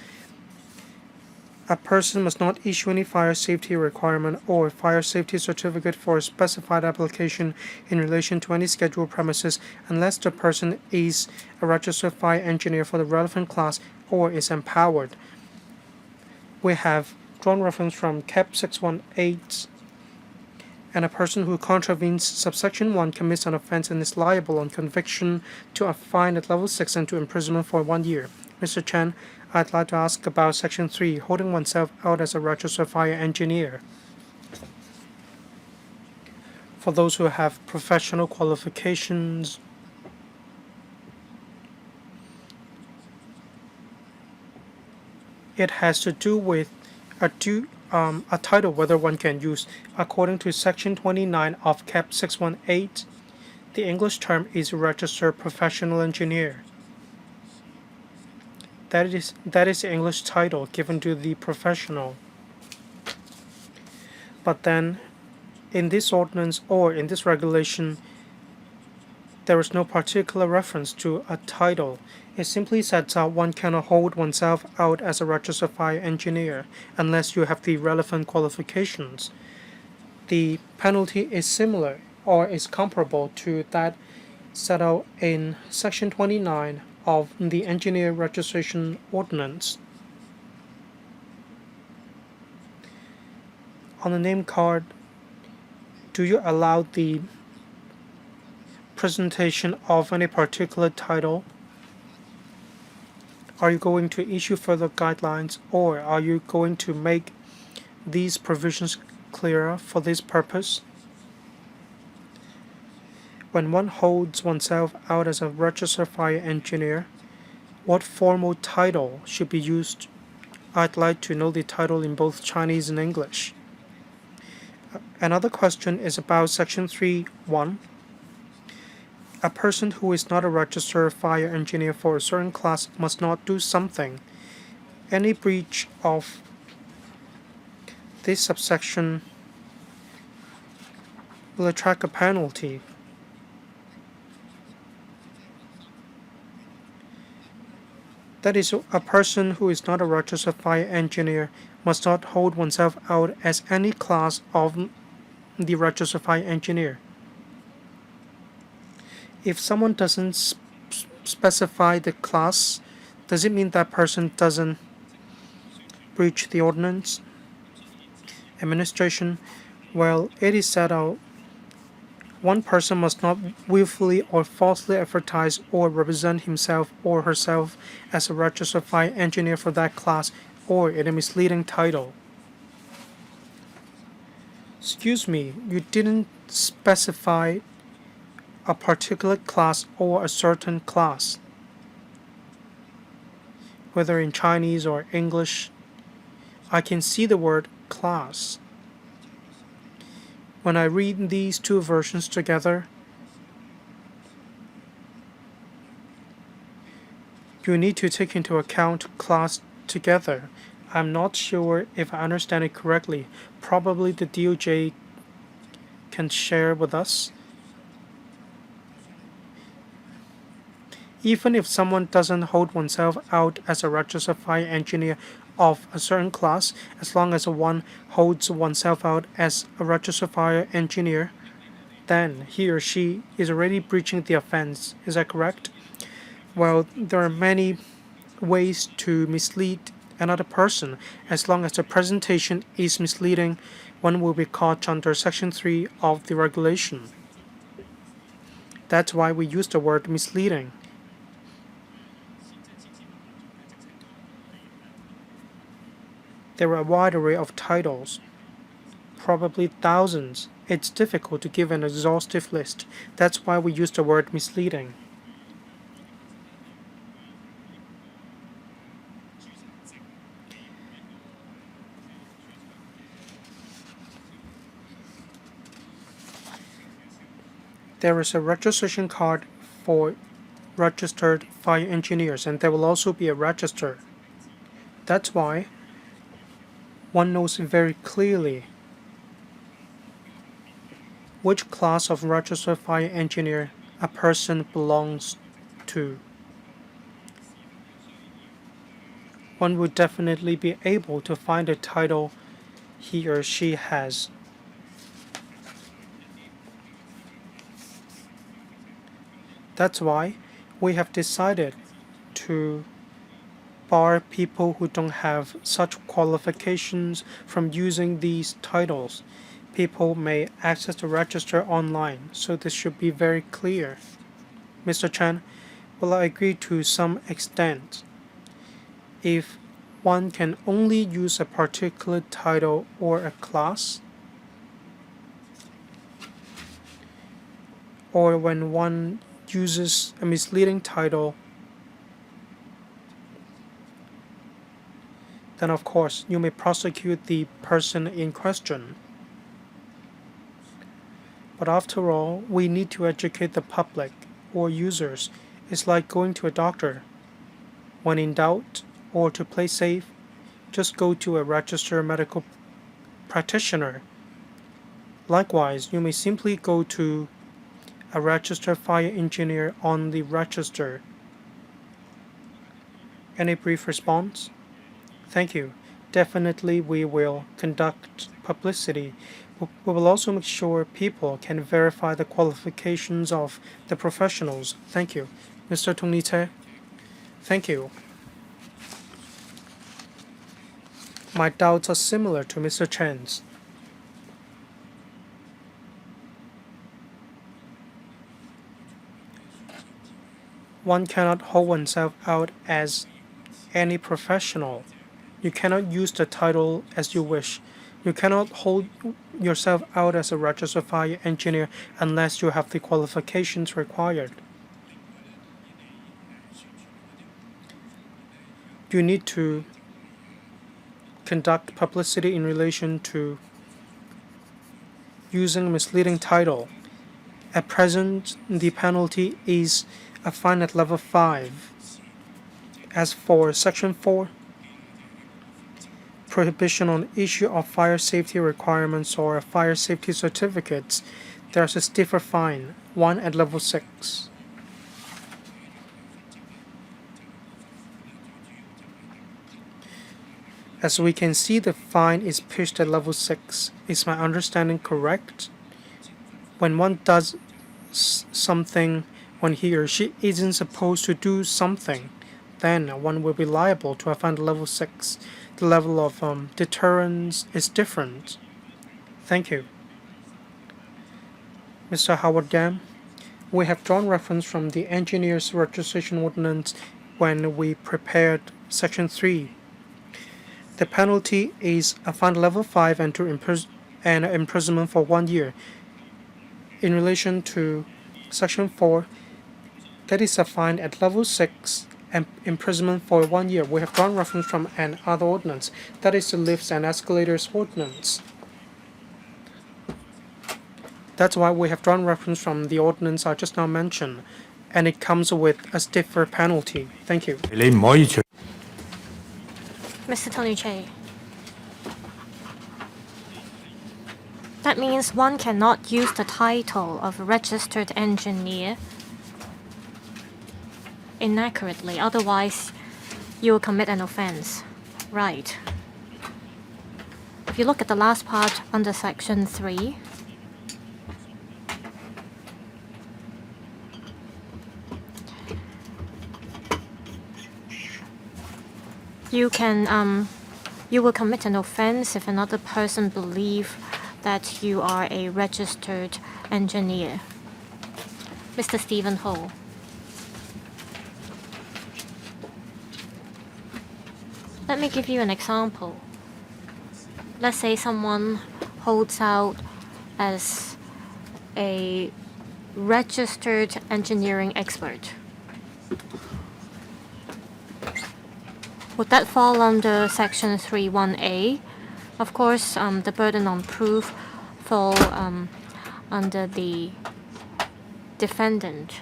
A person must not issue any fire safety requirement or fire safety certificate for a specified application in relation to any scheduled premises unless the person is a registered fire engineer for the relevant class or is empowered. We have drawn reference from Cap 618. And a person who contravenes subsection 1 commits an offense and is liable on conviction to a fine at level 6 and to imprisonment for 1 year. Mr. Chen, I'd like to ask about Section 3, holding oneself out as a registered fire engineer. For those who have professional qualifications, it has to do with a title whether one can use. According to Section 29 of Cap 618, the English term is registered professional engineer. That is the English title given to the professional. But then, in this ordinance or in this regulation, there is no particular reference to a title. It simply sets out one cannot hold oneself out as a registered fire engineer unless you have the relevant qualifications. The penalty is similar or is comparable to that set out in Section 29 of the Engineer Registration Ordinance. On the name card, do you allow the presentation of any particular title? Are you going to issue further guidelines, or are you going to make these provisions clearer for this purpose? When one holds oneself out as a registered fire engineer, what formal title should be used? I'd like to know the title in both Chinese and English. Another question is about Section 3.1. A person who is not a registered fire engineer for a certain class must not do something. Any breach of this subsection will attract a penalty. That is, a person who is not a registered fire engineer must not hold oneself out as any class of the registered fire engineer. If someone doesn't specify the class, Does it mean that person doesn't breach the ordinance? Administration, well, it is set out one person must not willfully or falsely advertise or represent himself or herself as a registered fire engineer for that class or in a misleading title. Excuse me, you didn't specify a particular class or a certain class. Whether in Chinese or English, I can see the word class. When I read these two versions together, you need to take into account class together. I'm not sure if I understand it correctly. Probably the DOJ can share with us. Even if someone doesn't hold oneself out as a registered fire engineer of a certain class, as long as one holds oneself out as a registered fire engineer, then he or she is already breaching the offense. Is that correct? Well, there are many ways to mislead another person. As long as the presentation is misleading, one will be caught under Section 3 of the regulation. That's why we use the word misleading. There are a wide array of titles, probably thousands. It's difficult to give an exhaustive list. That's why we use the word misleading. There is a registration card for registered fire engineers, and there will also be a register. That's why one knows very clearly which class of registered fire engineer a person belongs to. One would definitely be able to find the title he or she has. That's why we have decided to bar people who don't have such qualifications from using these titles. People may access the register online, so this should be very clear. Mr. Chen, well, I agree to some extent. If one can only use a particular title or a class, or when one uses a misleading title, then of course you may prosecute the person in question. But after all, we need to educate the public or users. It's like going to a doctor. When in doubt or to play safe, just go to a registered medical practitioner. Likewise, you may simply go to a registered fire engineer on the register. Any brief response? Thank you. Definitely we will conduct publicity. We will also make sure people can verify the qualifications of the professionals. Thank you. Mr. Tong Li-Te? Thank you. My doubts are similar to Mr. Chen's. One cannot hold oneself out as any professional. You cannot use the title as you wish. You cannot hold yourself out as a registered fire engineer unless you have the qualifications required. You need to conduct publicity in relation to using a misleading title. At present, the penalty is a fine at level 5. As for Section 4, prohibition on issue of fire safety requirements or fire safety certificates, there's a stiffer fine, 1 at level 6. As we can see, the fine is pitched at level 6. Is my understanding correct? When one does something when he or she isn't supposed to do something, then one will be liable to a fine level 6. The level of deterrence is different. Thank you. Mr. Howard Gam, we have drawn reference from the Engineers Registration Ordinance when we prepared Section 3. The penalty is a fine level 5 and imprisonment for 1 year. In relation to Section 4, that is a fine at level 6 and imprisonment for 1 year. We have drawn reference from another ordinance, that is the Lifts and Escalators Ordinance. That's why we have drawn reference from the ordinance I just now mentioned, and it comes with a stiffer penalty. Thank you. Mr. Tony Che. That means one cannot use the title of registered engineer inaccurately, otherwise you will commit an offense. Right. If you look at the last part under Section 3, you will commit an offense if another person believes that you are a registered engineer. Mr. Stephen Ho. Let me give you an example. Let's say someone holds out as a registered engineering expert. Would that fall under Section 3(1)(a)? Of course, the burden on proof fall under the defendant.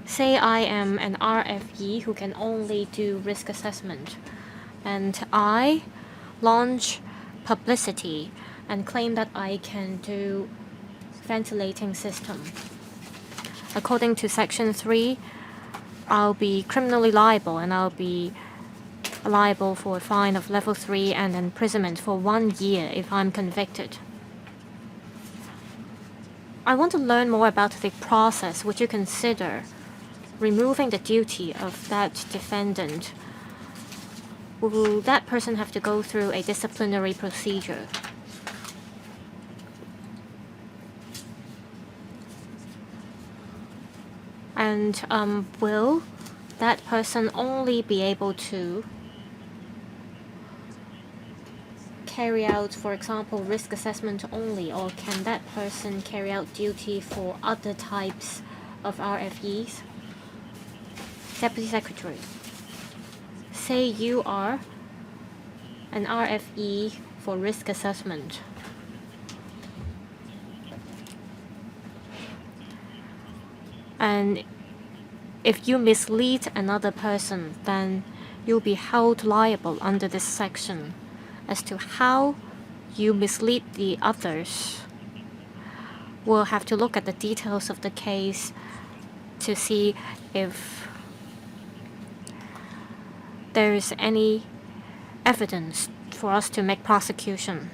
Say I am an RFE who can only do risk assessment, and I launch publicity and claim that I can do ventilating system. According to Section 3, I'll be criminally liable, and I'll be liable for a fine of level 3 and imprisonment for 1 year if I'm convicted. I want to learn more about the process. Would you consider removing the duty of that defendant? Will that person have to go through a disciplinary procedure? And will that person only be able to carry out, for example, risk assessment only, or can that person carry out duty for other types of RFEs? Deputy Secretary, say you are an RFE for risk assessment. And if you mislead another person, then you'll be held liable under this section. As to how you mislead the others, we'll have to look at the details of the case to see if there is any evidence for us to make prosecution.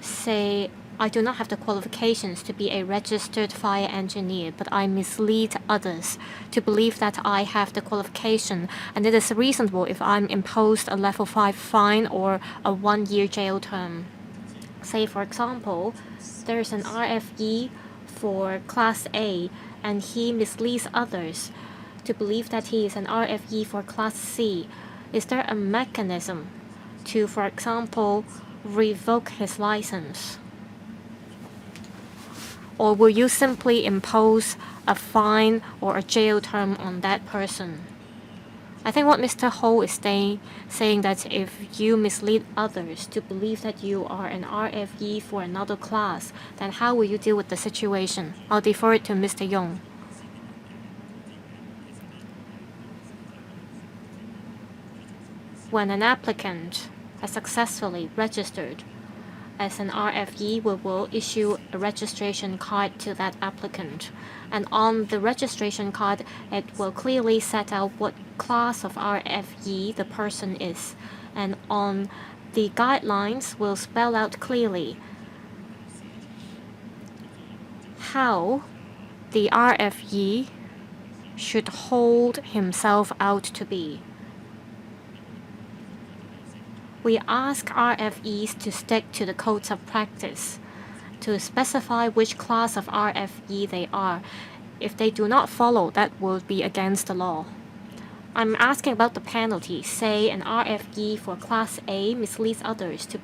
Say, I do not have the qualifications to be a registered fire engineer, but I mislead others to believe that I have the qualification, and it is reasonable if I'm imposed a level 5 fine or a 1-year jail term. Say, for example, there is an RFE for Class A, and he misleads others to believe that he is an RFE for Class C. Is there a mechanism to, for example, revoke his license? Or will you simply impose a fine or a jail term on that person? I think what Mr. Ho is saying that if you mislead others to believe that you are an RFE for another class, then how will you deal with the situation? I'll defer it to Mr. Yong. When an applicant has successfully registered as an RFE, we will issue a registration card to that applicant. And on the registration card, it will clearly set out what class of RFE the person is. And on the guidelines, will spell out clearly how the RFE should hold himself out to be. We ask RFEs to stick to the codes of practice, to specify which class of RFE they are. If they do not follow, that will be against the law. I'm asking about the penalty. Say an RFE for Class A misleads others to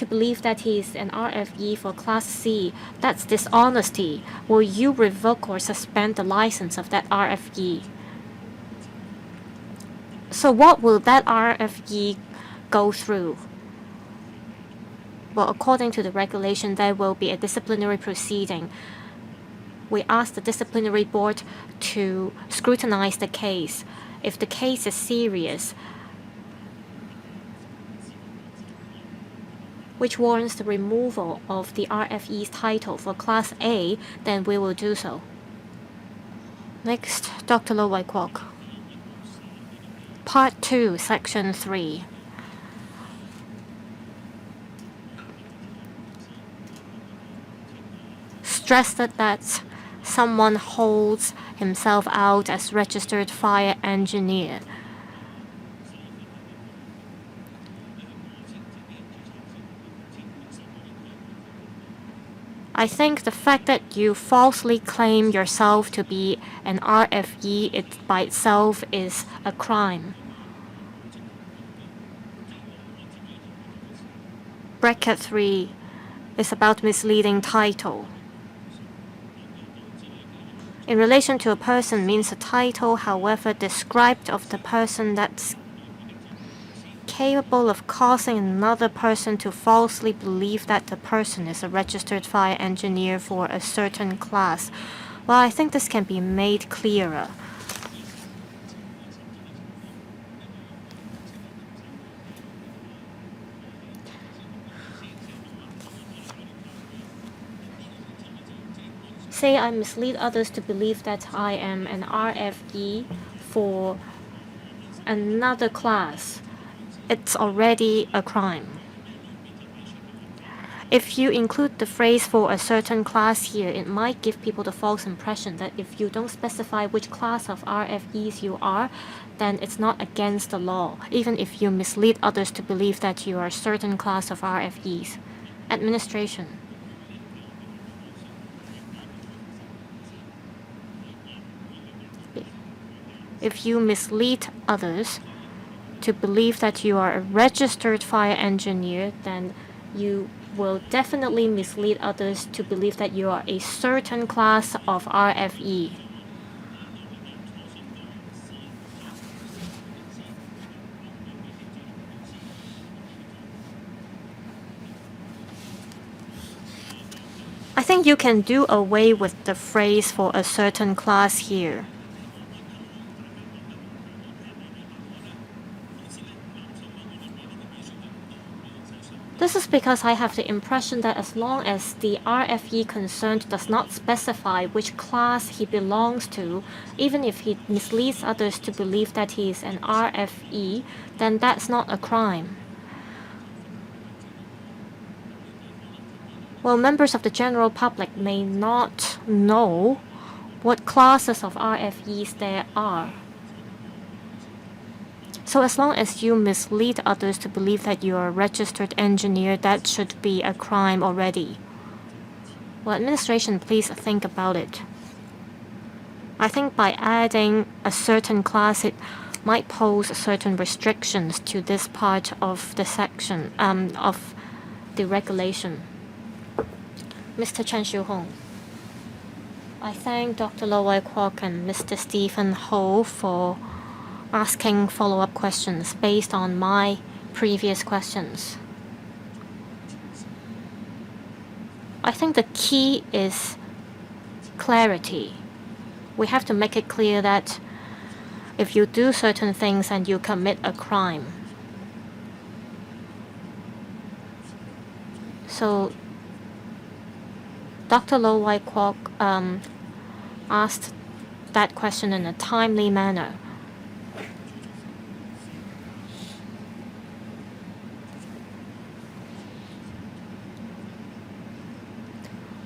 believe that he is an RFE for Class C. That's dishonesty. Will you revoke or suspend the license of that RFE? So what will that RFE go through? Well, according to the regulation, there will be a disciplinary proceeding. We ask the disciplinary board to scrutinize the case. If the case is serious, which warrants the removal of the RFE's title for Class A, then we will do so. Next, Dr. Lo Wai Kwok. Part 2, Section 3. Stressed that someone holds himself out as registered fire engineer. I think the fact that you falsely claim yourself to be an RFE by itself is a crime. Bracket 3 is about misleading title. In relation to a person means a title, however described of the person that's capable of causing another person to falsely believe that the person is a registered fire engineer for a certain class. Well, I think this can be made clearer. Say I mislead others to believe that I am an RFE for another class. It's already a crime. If you include the phrase for a certain class here, it might give people the false impression that if you don't specify which class of RFEs you are, then it's not against the law, even if you mislead others to believe that you are a certain class of RFEs. Administration. If you mislead others to believe that you are a registered fire engineer, then you will definitely mislead others to believe that you are a certain class of RFE. I think you can do away with the phrase for a certain class here. This is because I have the impression that as long as the RFE concerned does not specify which class he belongs to, even if he misleads others to believe that he is an RFE, then that's not a crime. Well, members of the general public may not know what classes of RFEs there are. So as long as you mislead others to believe that you are a registered engineer, that should be a crime already. Well, administration, please think about it. I think by adding a certain class, it might pose certain restrictions to this part of the section, of the regulation. Mr. Chen Xiu-hong. I thank Dr. Lo Wai Kwok and Mr. Stephen Ho for asking follow-up questions based on my previous questions. I think the key is clarity. We have to make it clear that if you do certain things and you commit a crime. So Dr. Lo Wai Kwok asked that question in a timely manner.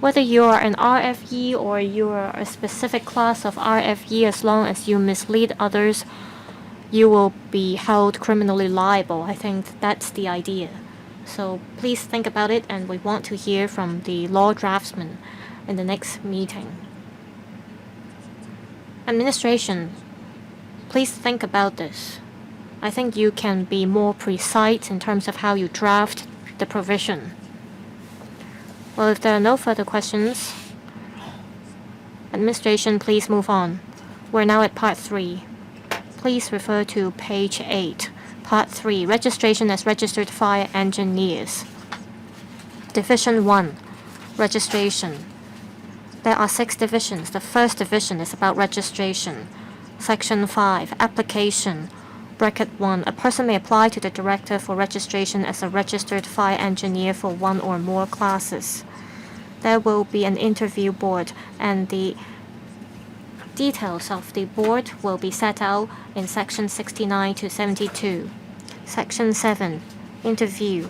Whether you are an RFE or you are a specific class of RFE, as long as you mislead others, you will be held criminally liable. I think that's the idea. So please think about it, and we want to hear from the law draftsman in the next meeting. Administration, please think about this. I think you can be more precise in terms of how you draft the provision. Well, if there are no further questions, administration, please move on. We're now at part 3. Please refer to page 8. Part 3, registration as registered fire engineers. Division 1, registration. There are 6 divisions. The first division is about registration. Section 5, application. Bracket 1, a person may apply to the director for registration as a registered fire engineer for one or more classes. There will be an interview board, and the details of the board will be set out in Section 69 to 72. Section 7, interview.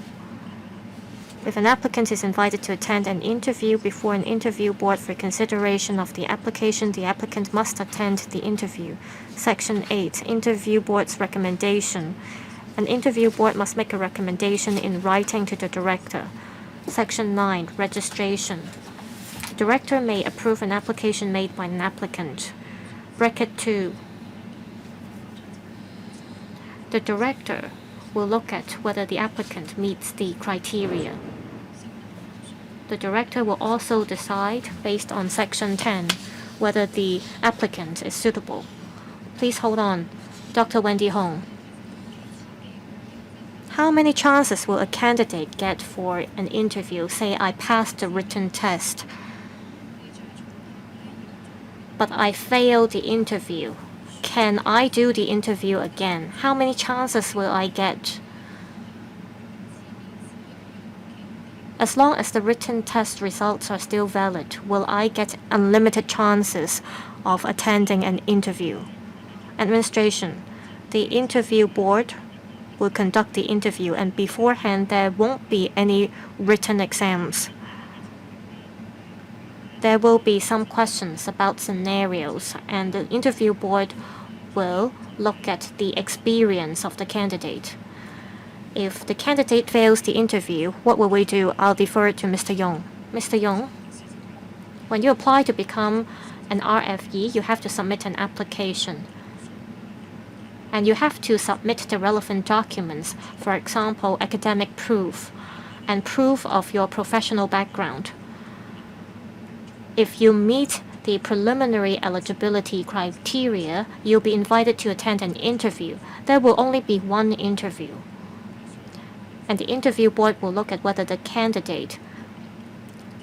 If an applicant is invited to attend an interview before an interview board for consideration of the applicant must attend the interview. Section 8, interview board's recommendation. An interview board must make a recommendation in writing to the director. Section 9, registration. The director may approve an application made by an applicant. Bracket 2. The director will look at whether the applicant meets the criteria. The director will also decide, based on Section 10, whether the applicant is suitable. Please hold on. Dr. Wendy Hong. How many chances will a candidate get for an interview? Say I passed the written test, but I failed the interview. Can I do the interview again? How many chances will I get? As long as the written test results are still valid, will I get unlimited chances of attending an interview? Administration, the interview board will conduct the interview, and beforehand there won't be any written exams. There will be some questions about scenarios, and the interview board will look at the experience of the candidate. If the candidate fails the interview, what will we do? I'll defer it to Mr. Yong. Mr. Yong, when you apply to become an RFE, you have to submit an application. And you have to submit the relevant documents, for example, academic proof and proof of your professional background. If you meet the preliminary eligibility criteria, you'll be invited to attend an interview. There will only be one interview. And the interview board will look at whether the candidate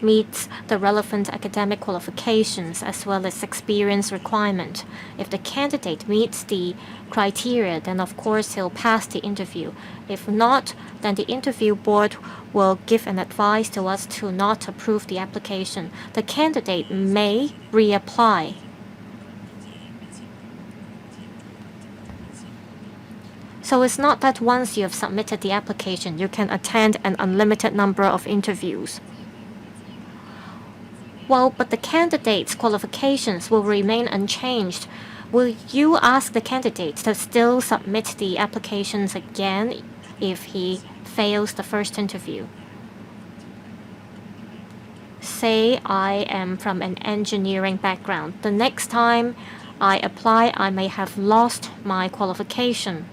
meets the relevant academic qualifications as well as experience requirement. If the candidate meets the criteria, then of course he'll pass the interview. If not, then the interview board will give an advice to us to not approve the application. The candidate may reapply. So it's not that once you have submitted the application, you can attend an unlimited number of interviews. Well, but the candidate's qualifications will remain unchanged. Will you ask the candidate to still submit the applications again if he fails the first interview? Say I am from an engineering background. The next time I apply, I may have lost my qualification.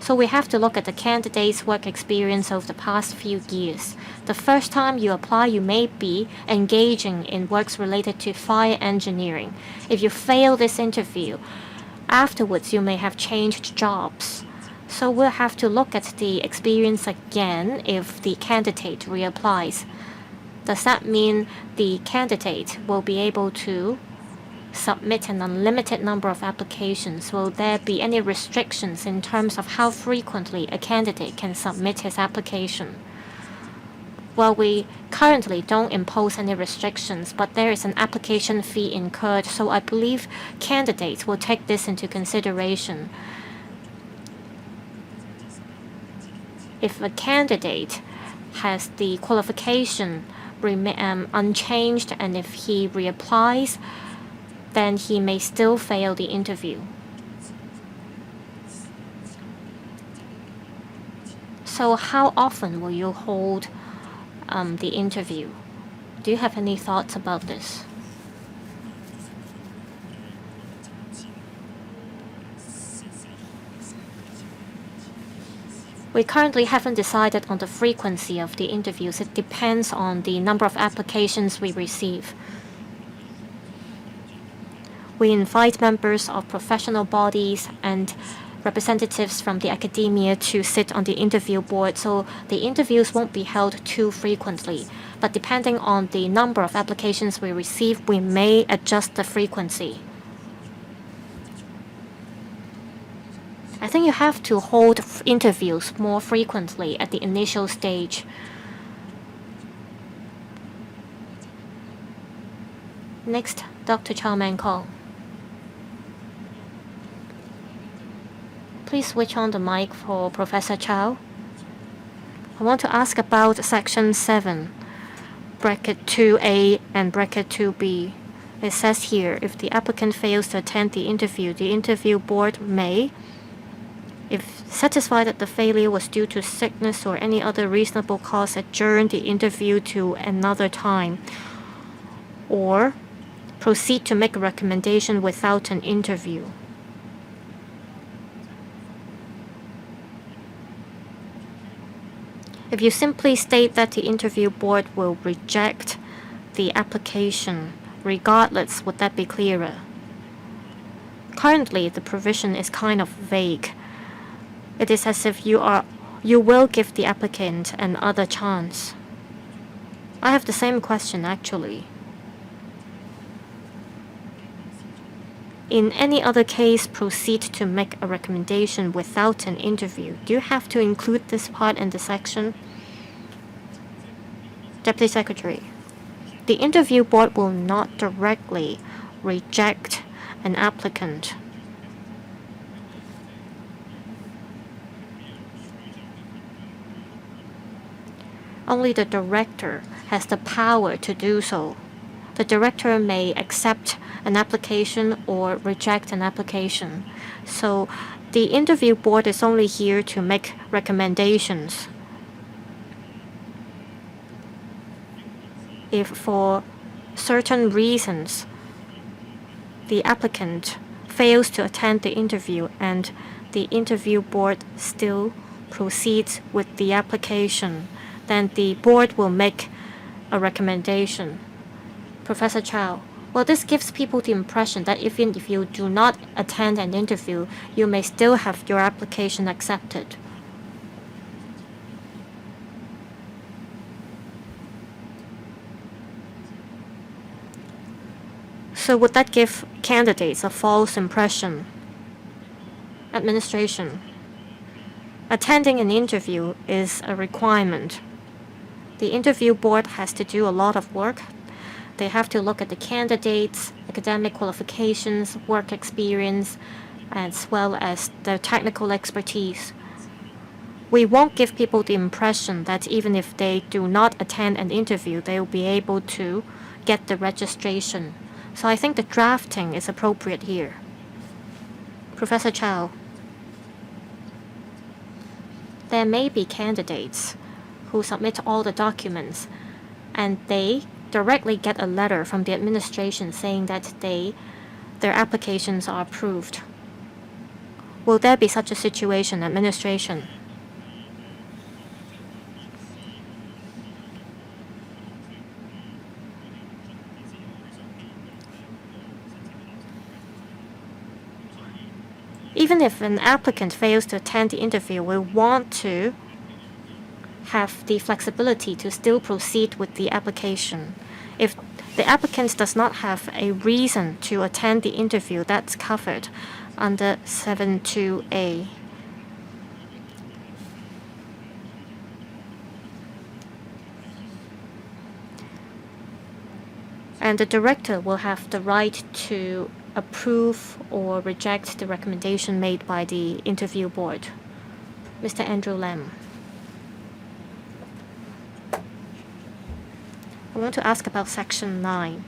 So we have to look at the candidate's work experience over the past few years. The first time you apply, you may be engaging in works related to fire engineering. If you fail this interview, afterwards you may have changed jobs. So we'll have to look at the experience again if the candidate reapplies. Does that mean the candidate will be able to submit an unlimited number of applications? Will there be any restrictions in terms of how frequently a candidate can submit his application? Well, we currently don't impose any restrictions, but there is an application fee incurred, so I believe candidates will take this into consideration. If a candidate has the qualification unchanged, and if he reapplies, then he may still fail the interview. So how often will you hold the interview? Do you have any thoughts about this? We currently haven't decided on the frequency of the interviews. It depends on the number of applications we receive. We invite members of professional bodies and representatives from the academia to sit on the interview board, so the interviews won't be held too frequently. But depending on the number of applications we receive, we may adjust the frequency. I think you have to hold interviews more frequently at the initial stage. Next, Dr. Chow Man Kong. Please switch on the mic for Professor Chow. I want to ask about Section 7, bracket 2A and bracket 2B. It says here, if the applicant fails to attend the interview board may, if satisfied that the failure was due to sickness or any other reasonable cause, adjourn the interview to another time, or proceed to make a recommendation without an interview. If you simply state that the interview board will reject the application regardless, would that be clearer? Currently, the provision is kind of vague. It is as if you will give the applicant another chance. I have the same question actually. In any other case, proceed to make a recommendation without an interview. Do you have to include this part in the section? Deputy Secretary, the interview board will not directly reject an applicant. Only the director has the power to do so. The director may accept an application or reject an application. So the interview board is only here to make recommendations. If for certain reasons the applicant fails to attend the interview and the interview board still proceeds with the application, then the board will make a recommendation. Professor Chow, well, this gives people the impression that even if you do not attend an interview, you may still have your application accepted. So would that give candidates a false impression? Administration. Attending an interview is a requirement. The interview board has to do a lot of work. They have to look at the candidates' academic qualifications, work experience, as well as their technical expertise. We won't give people the impression that even if they do not attend an interview, they will be able to get the registration. So I think the drafting is appropriate here. Professor Chow, there may be candidates who submit all the documents and they directly get a letter from the administration saying that their applications are approved. Will there be such a situation, administration? Even if an applicant fails to attend the interview, we want to have the flexibility to still proceed with the application. If the applicant does not have a reason to attend the interview, that's covered under 7.2a. And the director will have the right to approve or reject the recommendation made by the interview board. Mr. Andrew Lam. I want to ask about Section 9,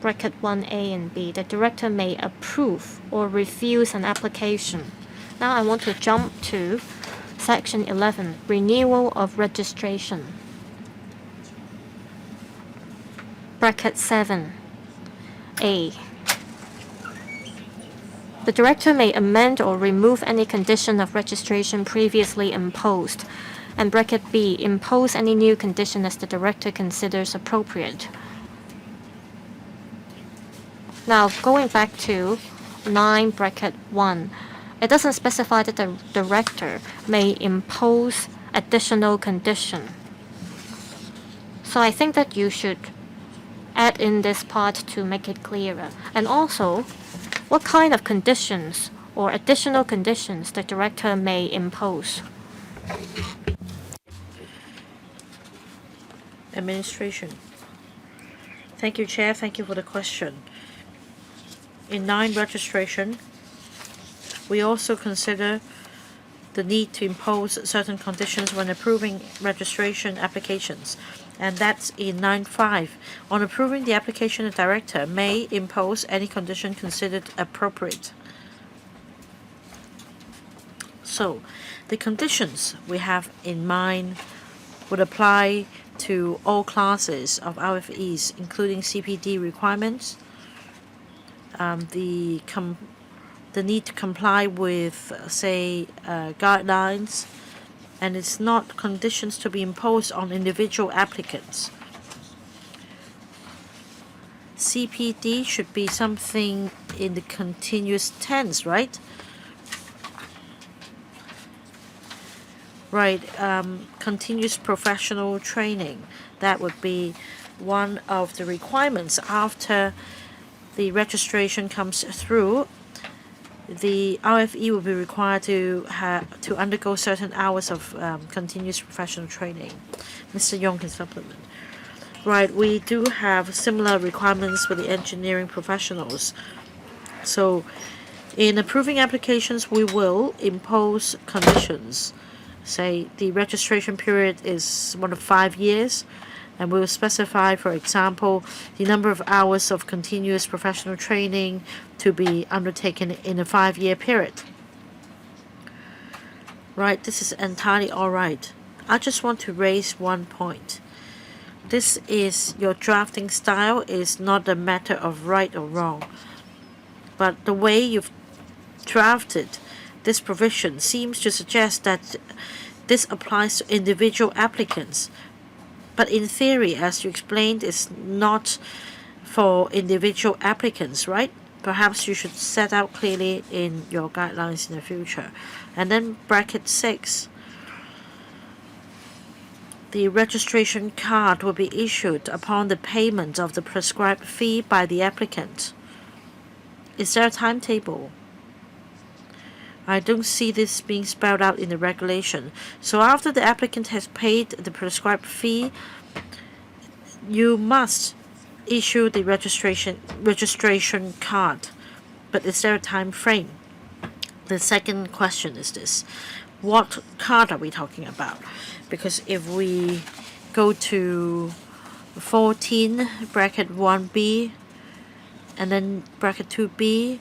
bracket 1A and B. The director may approve or refuse an application. Now I want to jump to Section 11, renewal of registration. Bracket 7A. The director may amend or remove any condition of registration previously imposed. And bracket B, impose any new condition as the director considers appropriate. Now, going back to 9 bracket 1, it doesn't specify that the director may impose additional condition. So I think that you should add in this part to make it clearer. And also, what kind of conditions or additional conditions the director may impose. Administration. Thank you, Chair. Thank you for the question. In 9 registration, we also consider the need to impose certain conditions when approving registration applications. And that's in 9.5. On approving the application, the director may impose any condition considered appropriate. So, the conditions we have in mind would apply to all classes of RFEs, including CPD requirements, the need to comply with, say, guidelines, and it's not conditions to be imposed on individual applicants. CPD should be something in the continuous tense, right? Right, continuous professional training. That would be one of the requirements after the registration comes through. The RFE will be required to undergo certain hours of continuous professional training. Mr. Yong can supplement. Right, we do have similar requirements for the engineering professionals. So, in approving applications, we will impose conditions. Say the registration period is 1 of 5 years, and we will specify, for example, the number of hours of continuous professional training to be undertaken in a 5-year period. Right, this is entirely all right. I just want to raise one point. This is your drafting style is not a matter of right or wrong, but the way you've drafted this provision seems to suggest that this applies to individual applicants. But in theory, as you explained, it's not for individual applicants, right? Perhaps you should set out clearly in your guidelines in the future. And then bracket 6. The registration card will be issued upon the payment of the prescribed fee by the applicant. Is there a timetable? I don't see this being spelled out in the regulation. So after the applicant has paid the prescribed fee, you must issue the registration card. But is there a time frame? The second question is this. What card are we talking about? Because if we go to 14 bracket 1b and then bracket 2b,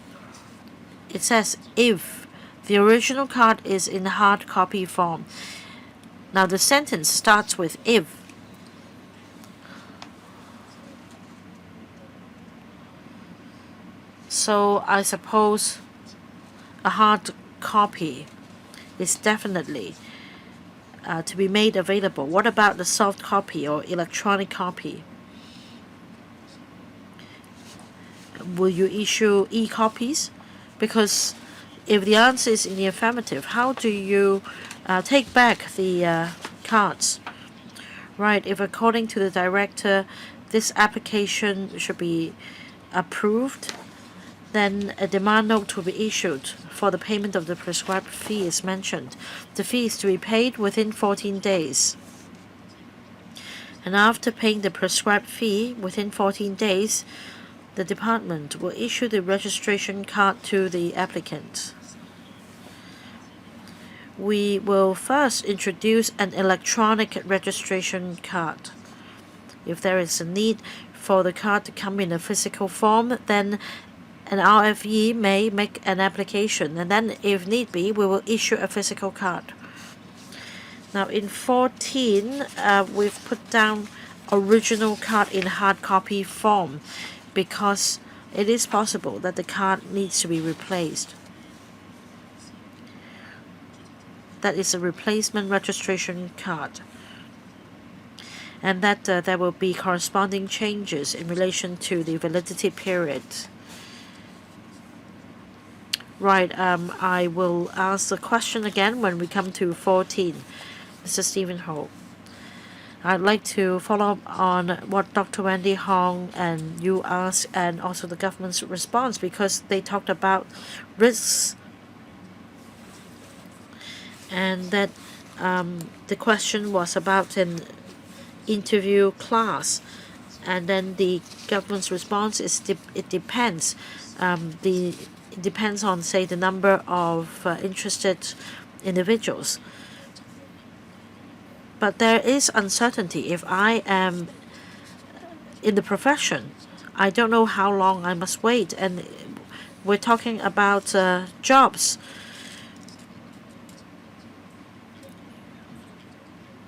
it says if the original card is in hard copy form. Now the sentence starts with if. So I suppose a hard copy is definitely to be made available. What about the soft copy or electronic copy? Will you issue e-copies? Because if the answer is in the affirmative, how do you take back the cards? Right, if according to the director, this application should be approved, then a demand note will be issued for the payment of the prescribed fee is mentioned. The fee is to be paid within 14 days. And after paying the prescribed fee within 14 days, the department will issue the registration card to the applicant. We will first introduce an electronic registration card. If there is a need for the card to come in a physical form, then an RFE may make an application, and then if need be, we will issue a physical card. Now in 14, we've put down original card in hard copy form because it is possible that the card needs to be replaced. That is a replacement registration card. And that there will be corresponding changes in relation to the validity period. Right, I will ask the question again when we come to 14. Mr. Stephen Ho. I'd like to follow up on what Dr. Wendy Hong and you asked, and also the government's response, because they talked about risks, and that the question was about an interview class, and then the government's response is it depends. It depends on, say, the number of interested individuals. But there is uncertainty. If I am in the profession, I don't know how long I must wait, and we're talking about jobs.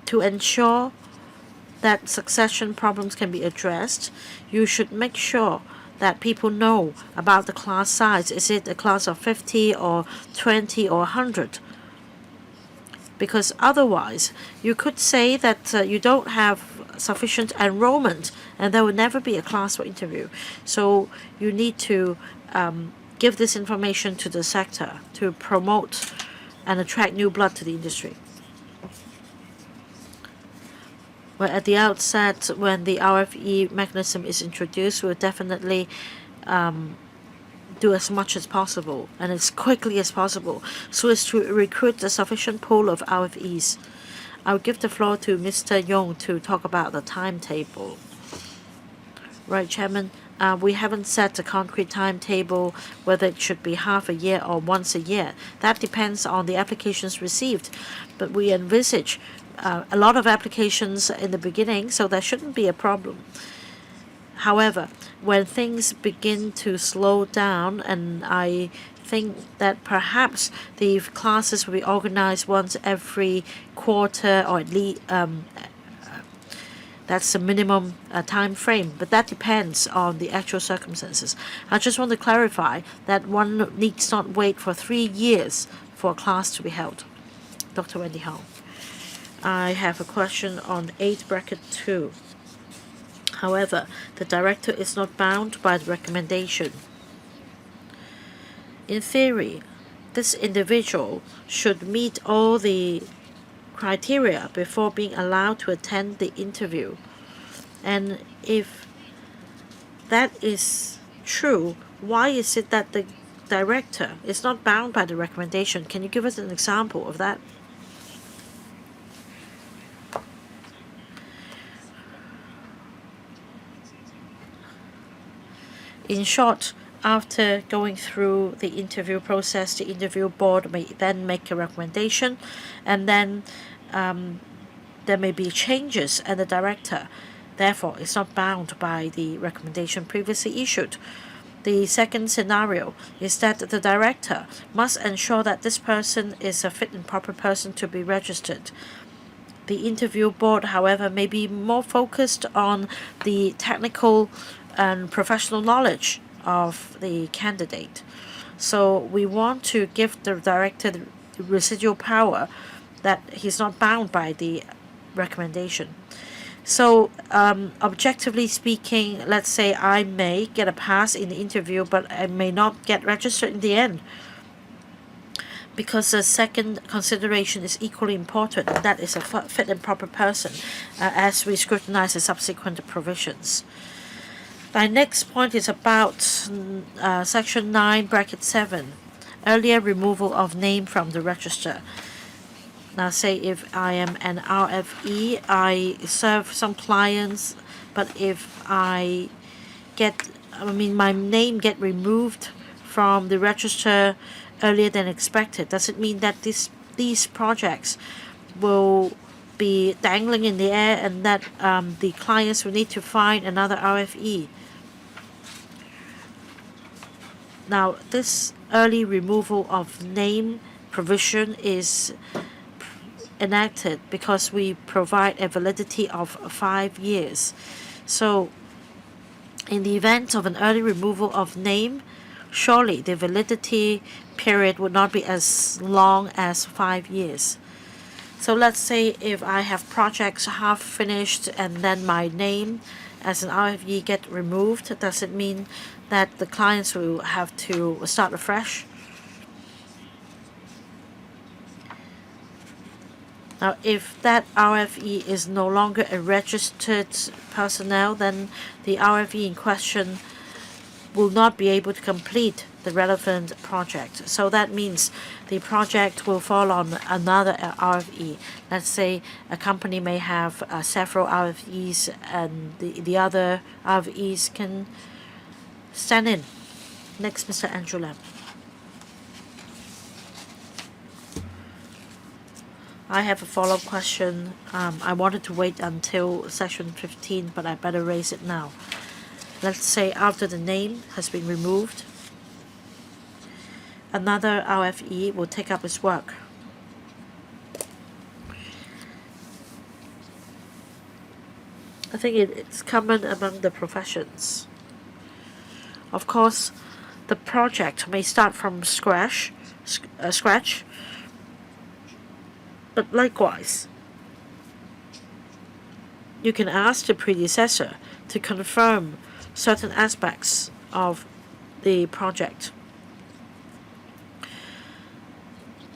To ensure that succession problems can be addressed, you should make sure that people know about the class size. Is it a class of 50 or 20 or 100? Because otherwise, you could say that you don't have sufficient enrollment and there will never be a class for interview. So you need to give this information to the sector to promote and attract new blood to the industry. Well, at the outset, when the RFE mechanism is introduced, we'll definitely do as much as possible and as quickly as possible so as to recruit a sufficient pool of RFEs. I'll give the floor to Mr. Yong to talk about the timetable. Right, Chairman, we haven't set a concrete timetable whether it should be half a year or once a year. That depends on the applications received, but we envisage a lot of applications in the beginning, so there shouldn't be a problem. However, when things begin to slow down, and I think that perhaps the classes will be organized once every quarter, or at least that's the minimum time frame, but that depends on the actual circumstances. I just want to clarify that one needs not wait for 3 years for a class to be held. Dr. Wendy Hong. I have a question on 8(2). However, the director is not bound by the recommendation. In theory, this individual should meet all the criteria before being allowed to attend the interview. And if that is true, why is it that the director is not bound by the recommendation? Can you give us an example of that? In short, after going through the interview process, the interview board may then make a recommendation, and then there may be changes, and the director, therefore, is not bound by the recommendation previously issued. The second scenario is that the director must ensure that this person is a fit and proper person to be registered. The interview board, however, may be more focused on the technical and professional knowledge of the candidate. So we want to give the director the residual power that he's not bound by the recommendation. So objectively speaking, let's say I may get a pass in the interview, but I may not get registered in the end, because the second consideration is equally important, and that is a fit and proper person, as we scrutinize the subsequent provisions. My next point is about Section 9(7), earlier removal of name from the register. Now, say if I am an RFE, I serve some clients, but if my name get removed from the register earlier than expected, does it mean that these projects will be dangling in the air and that the clients will need to find another RFE. Now, this early removal of name provision is enacted because we provide a validity of 5 years. So, in the event of an early removal of name, surely the validity period would not be as long as 5 years. So let's say if I have projects half finished and then my name as an RFE get removed, does it mean that the clients will have to start afresh? Now, if that RFE is no longer a registered personnel, then the RFE in question will not be able to complete the relevant project. So that means the project will fall on another RFE. Let's say a company may have several RFEs and the other RFEs can stand in. Next, Mr. Andrew Lam. I have a follow-up question. I wanted to wait until section 15, but I better raise it now. Let's say after the name has been removed, another RFE will take up its work. I think it's common among the professions. Of course, the project may start from scratch, but likewise, you can ask the predecessor to confirm certain aspects of the project.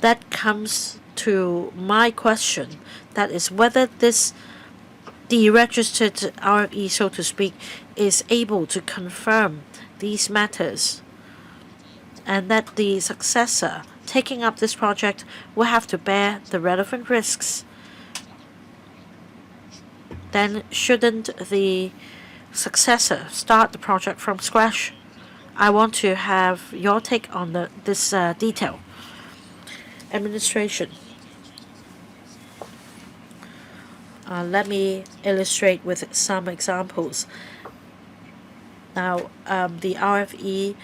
That comes to my question, that is whether this deregistered RFE, so to speak, is able to confirm these matters, and that the successor taking up this project will have to bear the relevant risks. Then shouldn't the successor start the project from scratch? I want to have your take on this detail. Administration. Let me illustrate with some examples. Now, the RFE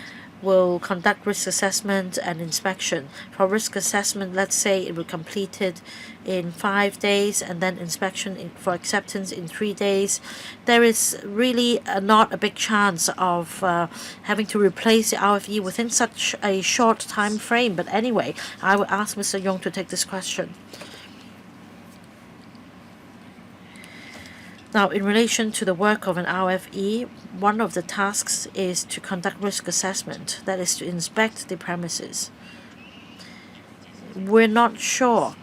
will conduct risk assessment and inspection. For risk assessment, let's say it will complete it in 5 days, and then inspection for acceptance in 3 days. There is really not a big chance of having to replace the RFE within such a short time frame. But anyway, I will ask Mr. Yong to take this question. Now, in relation to the work of an RFE, one of the tasks is to conduct risk assessment, that is to inspect the premises. We're not sure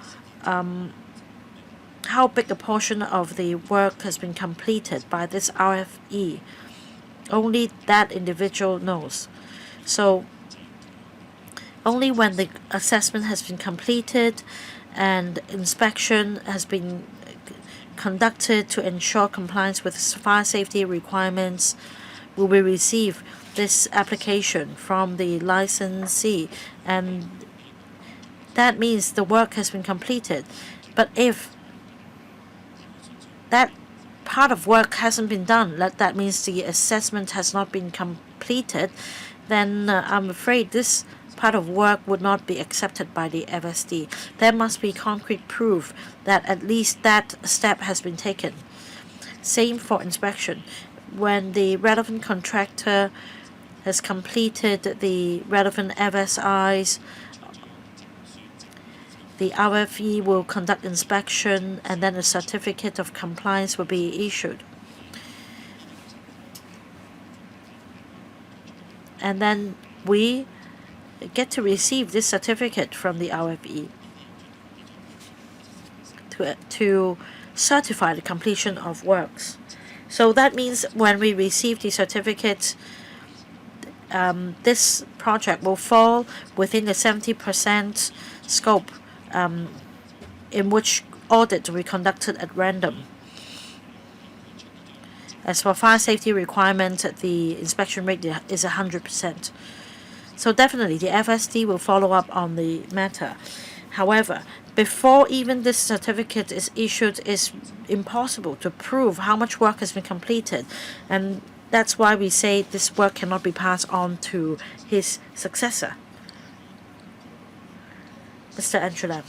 how big a portion of the work has been completed by this RFE. Only that individual knows. So only when the assessment has been completed and inspection has been conducted to ensure compliance with fire safety requirements will we receive this application from the licensee, and that means the work has been completed. But if that part of work hasn't been done, that means the assessment has not been completed, then I'm afraid this part of work would not be accepted by the FSD. There must be concrete proof that at least that step has been taken. Same for inspection. When the relevant contractor has completed the relevant FSIs, the RFE will conduct inspection, and then a certificate of compliance will be issued. And then we get to receive this certificate from the RFE to certify the completion of works. So that means when we receive the certificate, this project will fall within the 70% scope in which audit will be conducted at random. As for fire safety requirement, the inspection rate is 100%. So definitely the FSD will follow up on the matter. However, before even this certificate is issued, it's impossible to prove how much work has been completed, and that's why we say this work cannot be passed on to his successor. Mr. Andrew Lam.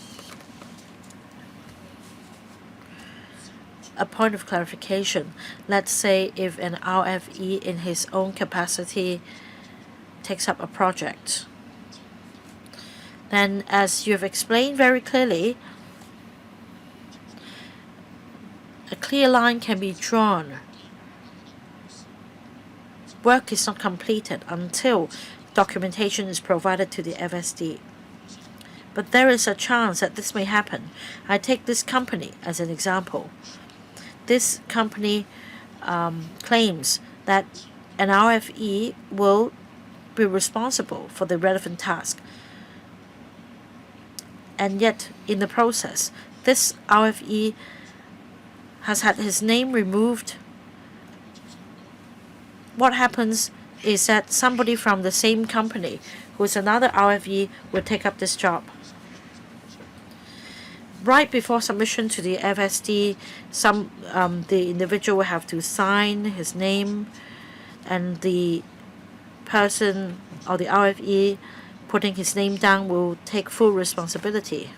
A point of clarification. Let's say if an RFE in his own capacity takes up a project, then as you've explained very clearly, a clear line can be drawn. Work is not completed until documentation is provided to the FSD. But there is a chance that this may happen. I take this company as an example. This company claims that an RFE will be responsible for the relevant task. And yet, in the process, this RFE has had his name removed. What happens is that somebody from the same company, who is another RFE, will take up this job. Right before submission to the FSD, the individual will have to sign his name, and the person or the RFE putting his name down will take full responsibility.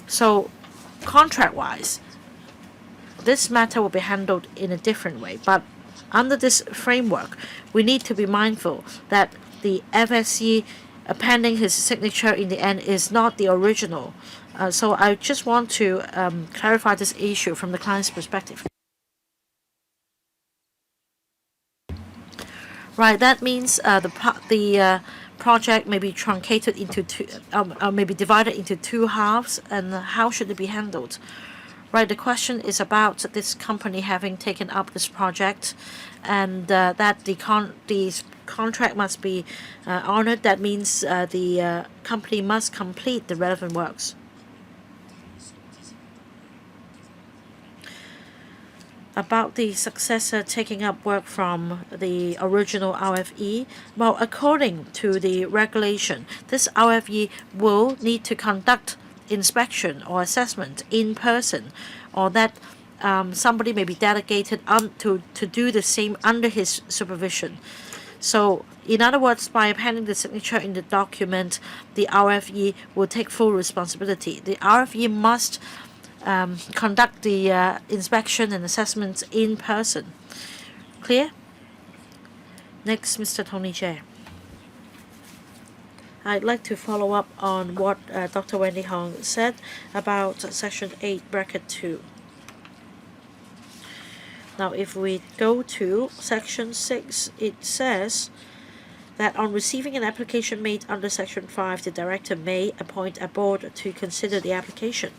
So, contract-wise, this matter will be handled in a different way. But under this framework, we need to be mindful that the FSC appending his signature in the end is not the original. So I just want to clarify this issue from the client's perspective. Right, that means the project may be truncated into two, may be divided into two halves, and how should it be handled? Right, the question is about this company having taken up this project, and that the contract must be honored. That means the company must complete the relevant works. About the successor taking up work from the original RFE, well, according to the regulation, this RFE will need to conduct inspection or assessment in person, or that somebody may be delegated to do the same under his supervision. So, in other words, by appending the signature in the document, the RFE will take full responsibility. The RFE must conduct the inspection and assessments in person. Clear? Next, Mr. Tony Chair. I'd like to follow up on what Dr. Wendy Hong said about Section 8, Bracket 2. Now, if we go to Section 6, it says that on receiving an application made under Section 5, the Director may appoint a board to consider the application.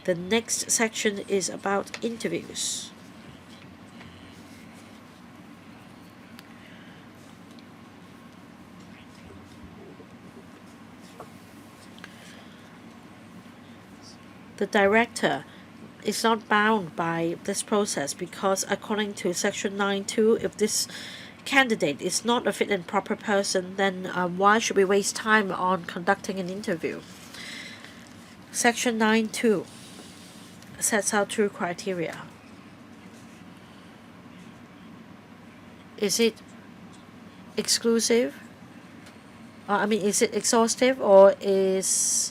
The next section is about interviews. The Director is not bound by this process because according to Section 9.2, if this candidate is not a fit and proper person, then why should we waste time on conducting an interview? Section 9.2 sets out two criteria. Is it exclusive? Is it exhaustive, or is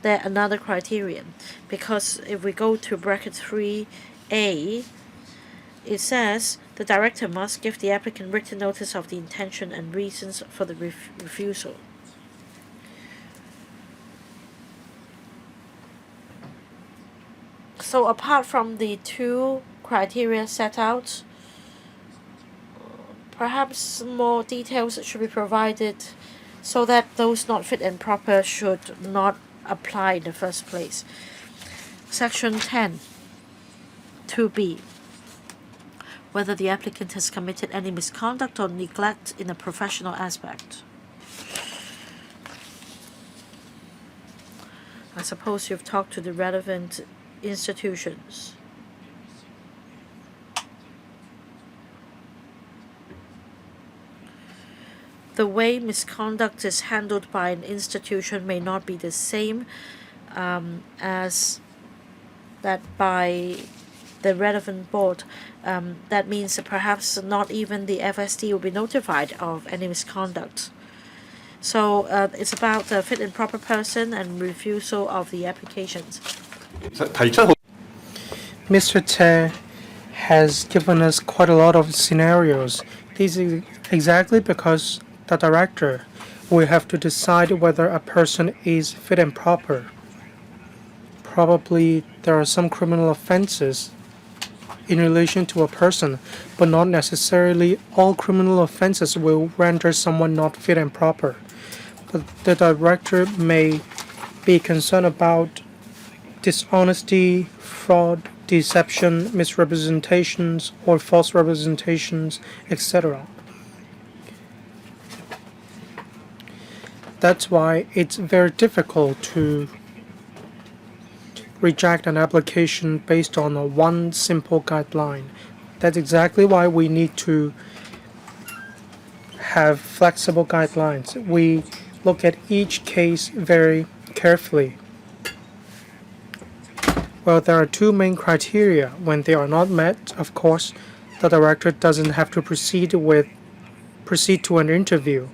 there another criterion? Because if we go to bracket 3A, it says the Director must give the applicant written notice of the intention and reasons for the refusal. So apart from the two criteria set out, perhaps more details should be provided so that those not fit and proper should not apply in the first place. Section 10, 2B. Whether the applicant has committed any misconduct or neglect in a professional aspect. I suppose you've talked to the relevant institutions. the way misconduct is handled by an institution may not be the same as that by the relevant board. That means that perhaps not even the FSD will be notified of any misconduct. So it's about the fit and proper person and refusal of the applications. Mr. Te has given us quite a lot of scenarios. This is exactly because the director will have to decide whether a person is fit and proper. Probably there are some criminal offenses in relation to a person, but not necessarily all criminal offenses will render someone not fit and proper. But the director may be concerned about dishonesty, fraud, deception, misrepresentations, or false representations, etc. That's why it's very difficult to reject an application based on one simple guideline. That's exactly why we need to have flexible guidelines. We look at each case very carefully. Well, there are two main criteria. When they are not met, of course, the director doesn't have to proceed to an interview.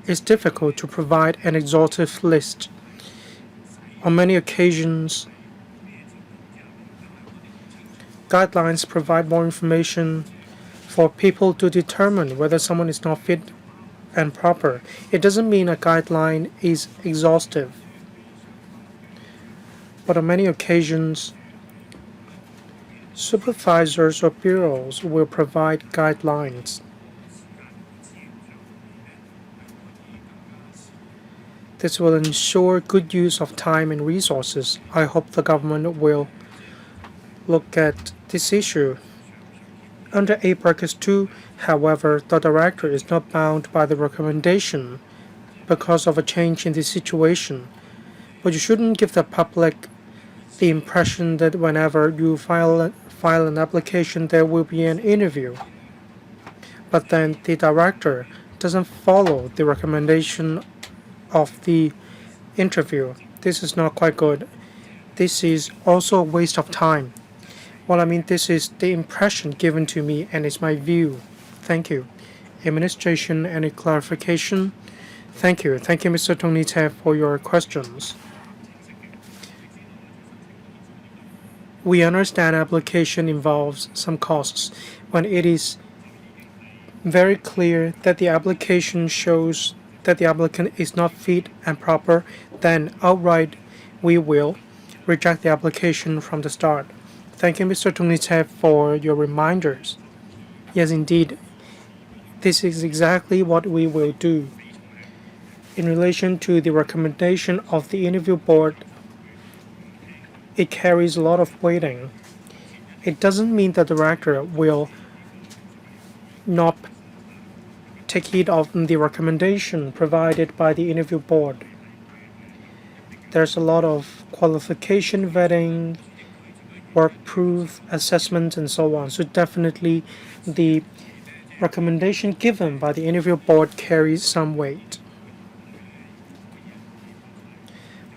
It's difficult to provide an exhaustive list. On many occasions, guidelines provide more information for people to determine whether someone is not fit and proper. It doesn't mean a guideline is exhaustive. But on many occasions, supervisors or bureaus will provide guidelines. This will ensure good use of time and resources. I hope the government will look at this issue. Under A-Brackets 2, however, the director is not bound by the recommendation because of a change in the situation. But you shouldn't give the public the impression that whenever you file an application, there will be an interview. But then the director doesn't follow the recommendation of the interview. This is not quite good. This is also a waste of time. Well, I mean, this is the impression given to me and it's my view. Thank you. Administration, any clarification? Thank you. Thank you, Mr. Tony Te, for your questions. We understand application involves some costs. When it is very clear that the application shows that the applicant is not fit and proper, then outright we will reject the application from the start. Thank you, Mr. Tony Te, for your reminders. Yes, indeed, this is exactly what we will do. In relation to the recommendation of the interview board, it carries a lot of weighting. It doesn't mean the director will not take heed of the recommendation provided by the interview board. There's a lot of qualification vetting, work proof, assessment, and so on. So definitely the recommendation given by the interview board carries some weight.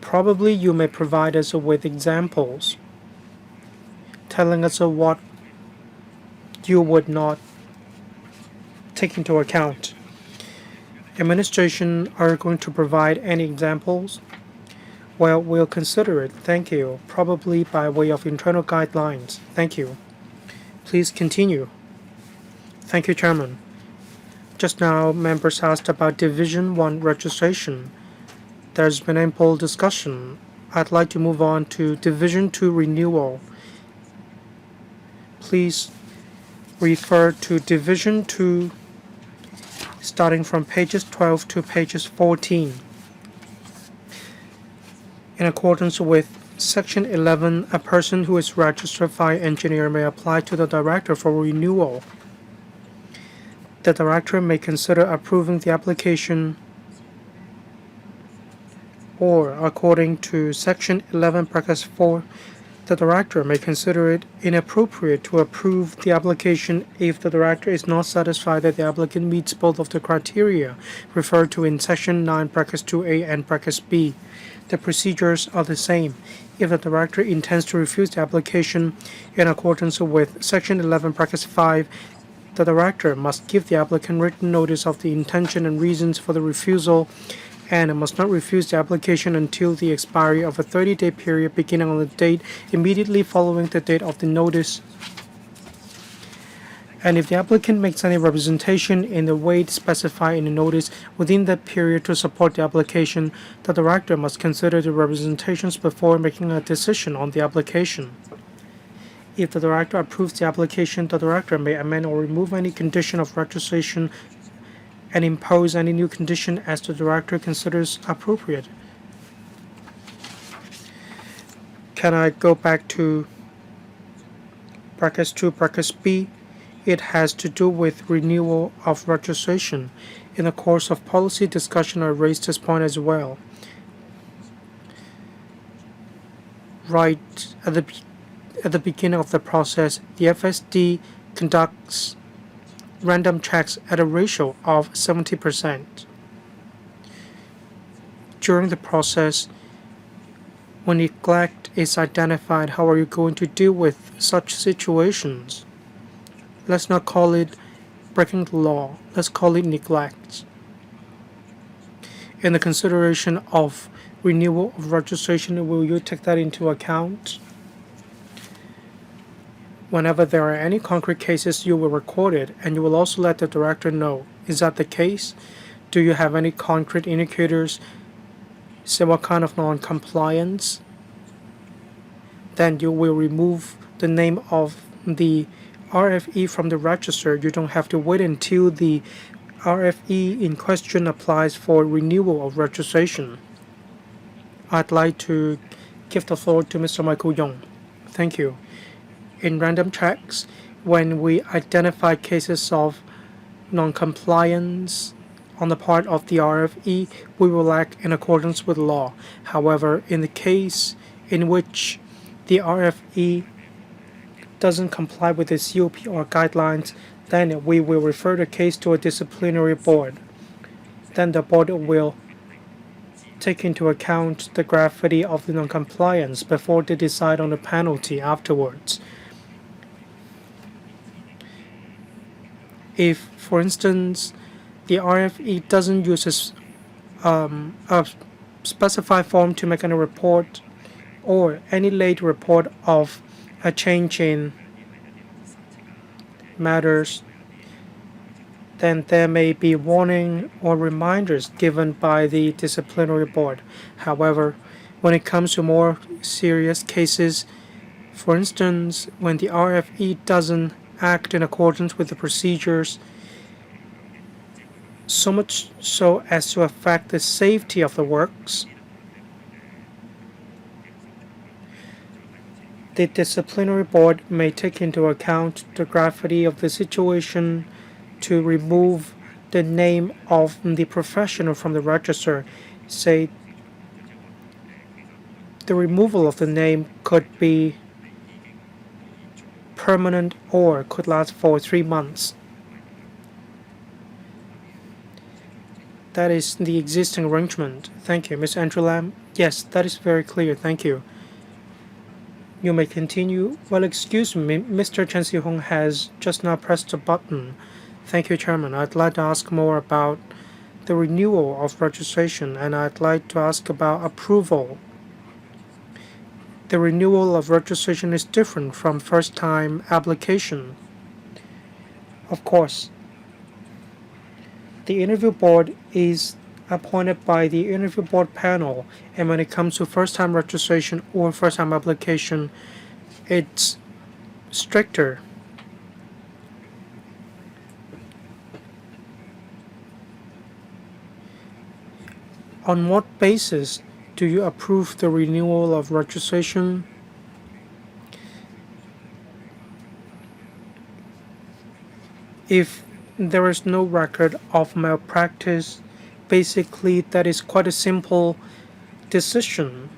Probably you may provide us with examples telling us what you would not take into account. Administration are going to provide any examples? Well, we'll consider it. Thank you. Probably by way of internal guidelines. Thank you. Please continue. Thank you, Chairman. Just now, members asked about Division 1 registration. There's been ample discussion. I'd like to move on to Division 2 renewal. Please refer to Division 2 starting from pages 12 to pages 14. In accordance with Section 11, a person who is registered fire engineer may apply to the director for renewal. The director may consider approving the application or, according to Section 11, Brackets 4, The director may consider it inappropriate to approve the application if the director is not satisfied that the applicant meets both of the criteria referred to in Section 9, Brackets 2A and Brackets B. The procedures are the same. If the director intends to refuse the application in accordance with Section 11, Brackets 5, the director must give the applicant written notice of the intention and reasons for the refusal, and must not refuse the application until the expiry of a 30-day period beginning on the date immediately following the date of the notice. And if the applicant makes any representation in the way specified in the notice within that period to support the application, the director must consider the representations before making a decision on the application. If the director approves the application, the director may amend or remove any condition of registration and impose any new condition as the director considers appropriate. Can I go back to Brackets 2, Brackets B? It has to do with renewal of registration. In the course of policy discussion, I raised this point as well. Right at the beginning of the process, the FSD conducts random checks at a ratio of 70%. During the process, when neglect is identified, how are you going to deal with such situations? Let's not call it breaking the law. Let's call it neglect. In the consideration of renewal of registration, will you take that into account? Whenever there are any concrete cases, you will record it, and you will also let the director know. Is that the case? Do you have any concrete indicators? Say what kind of non-compliance? Then you will remove the name of the RFE from the register. You don't have to wait until the RFE in question applies for renewal of registration. I'd like to give the floor to Mr. Michael Yong. Thank you. In random checks, when we identify cases of non-compliance on the part of the RFE, we will act in accordance with law. However, in the case in which the RFE doesn't comply with the COP or guidelines, then we will refer the case to a disciplinary board. Then the board will take into account the gravity of the non-compliance before they decide on the penalty afterwards. If, for instance, the RFE doesn't use a specified form to make any report or any late report of a change in matters, then there may be warning or reminders given by the disciplinary board. However, when it comes to more serious cases, for instance, when the RFE doesn't act in accordance with the procedures, so much so as to affect the safety of the works, the disciplinary board may take into account the gravity of the situation to remove the name of the professional from the register. Say, the removal of the name could be permanent or could last for 3 months. That is the existing arrangement. Thank you. Ms. Andrew Lam? Yes, that is very clear. Thank you. You may continue. Well, excuse me, Mr. Chen Si-hong has just now pressed a button. Thank you, Chairman. I'd like to ask more about the renewal of registration, and I'd like to ask about approval. The renewal of registration is different from first-time application. Of course, the interview board is appointed by the interview board panel, and when it comes to first-time registration or first-time application, it's stricter. On what basis do you approve the renewal of registration? If there is no record of malpractice, basically that is quite a simple decision.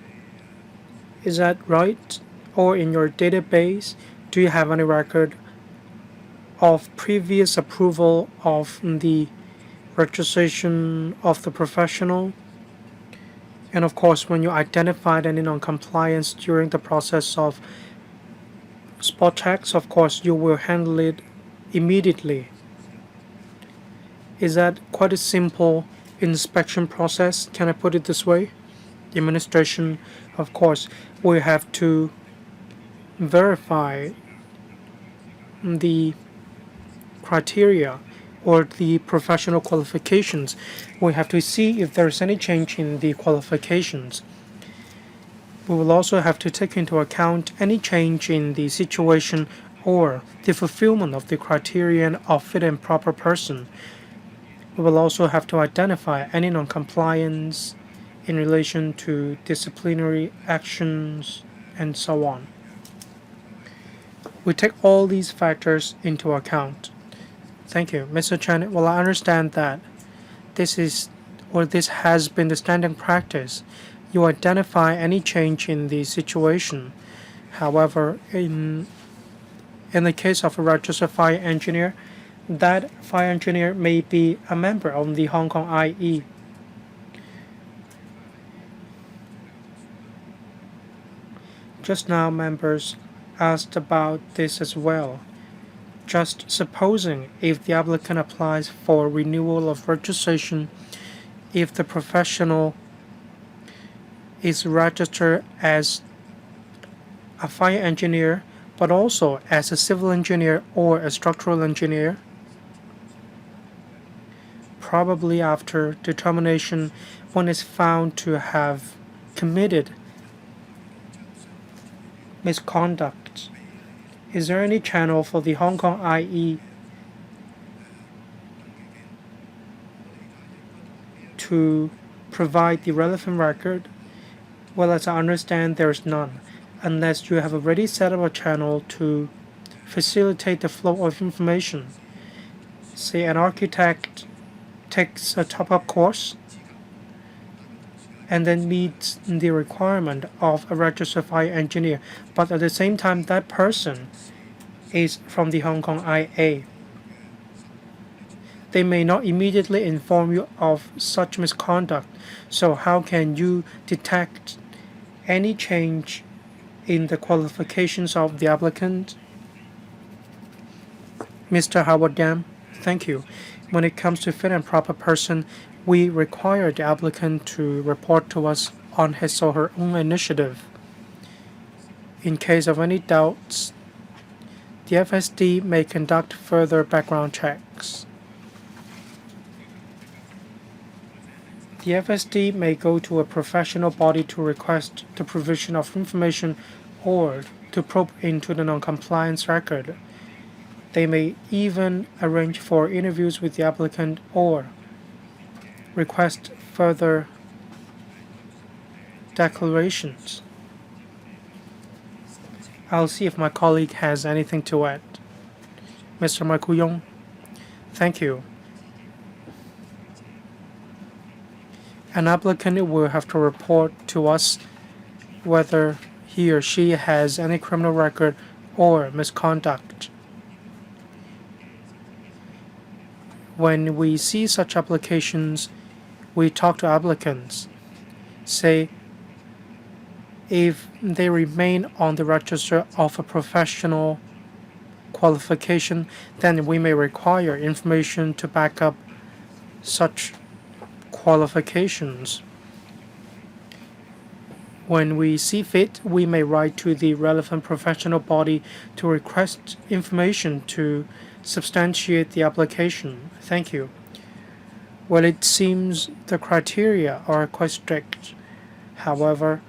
Is that right? or in your database, do you have any record of previous approval of the registration of the professional? And of course, when you identified any non-compliance during the process of spot checks, of course, you will handle it immediately. Is that quite a simple inspection process? Can I put it this way? The administration, of course, will have to verify the criteria or the professional qualifications. We have to see if there is any change in the qualifications. We will also have to take into account any change in the situation or the fulfillment of the criterion of fit and proper person. We will also have to identify any non-compliance in relation to disciplinary actions and so on. We take all these factors into account. Thank you. Mr. Chen, well, I understand that this has been the standard practice. You identify any change in the situation. However, in the case of a registered fire engineer, that fire engineer may be a member of the Hong Kong IE. Just now, members asked about this as well. Just supposing if the applicant applies for renewal of registration, if the professional is registered as a fire engineer, but also as a civil engineer or a structural engineer, probably after determination, one is found to have committed misconduct. Is there any channel for the Hong Kong IE to provide the relevant record? Well, as I understand, there is none, unless you have already set up a channel to facilitate the flow of information. Say an architect takes a top-up course and then meets the requirement of a registered fire engineer, but at the same time that person is from the Hong Kong IA. They may not immediately inform you of such misconduct, so how can you detect any change in the qualifications of the applicant? Mr. Howard Yam, thank you. When it comes to fit and proper person, we require the applicant to report to us on his or her own initiative. In case of any doubts, the FSD may conduct further background checks. The FSD may go to a professional body to request the provision of information or to probe into the non-compliance record. They may even arrange for interviews with the applicant or request further declarations. I'll see if my colleague has anything to add. Mr. Michael Yong, thank you. An applicant will have to report to us whether he or she has any criminal record or misconduct. When we see such applications, we talk to applicants. Say, if they remain on the register of a professional qualification, then we may require information to back up such qualifications. When we see fit, we may write to the relevant professional body to request information to substantiate the application. Thank you. Well, it seems the criteria are quite strict. However,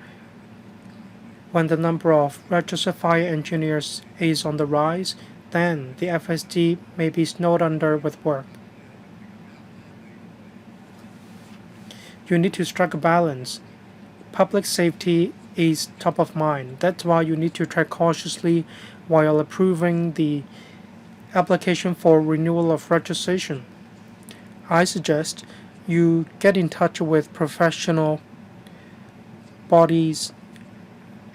when the number of registered fire engineers is on the rise, then the FSD may be snowed under with work. You need to strike a balance. Public safety is top of mind. That's why you need to tread cautiously while approving the application for renewal of registration. I suggest you get in touch with professional bodies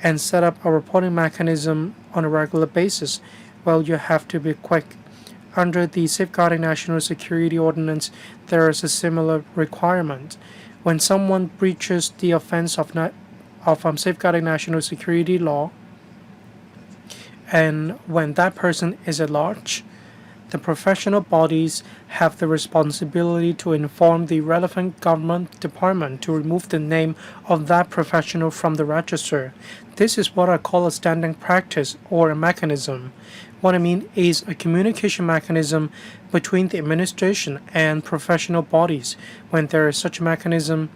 and set up a reporting mechanism on a regular basis, well, you have to be quick. Under the Safeguarding National Security Ordinance, there is a similar requirement. When someone breaches the offense of safeguarding national security law, and when that person is at large, the professional bodies have the responsibility to inform the relevant government department to remove the name of that professional from the register. This is what I call a standing practice or a mechanism. What I mean is a communication mechanism between the administration and professional bodies. When there is such a mechanism,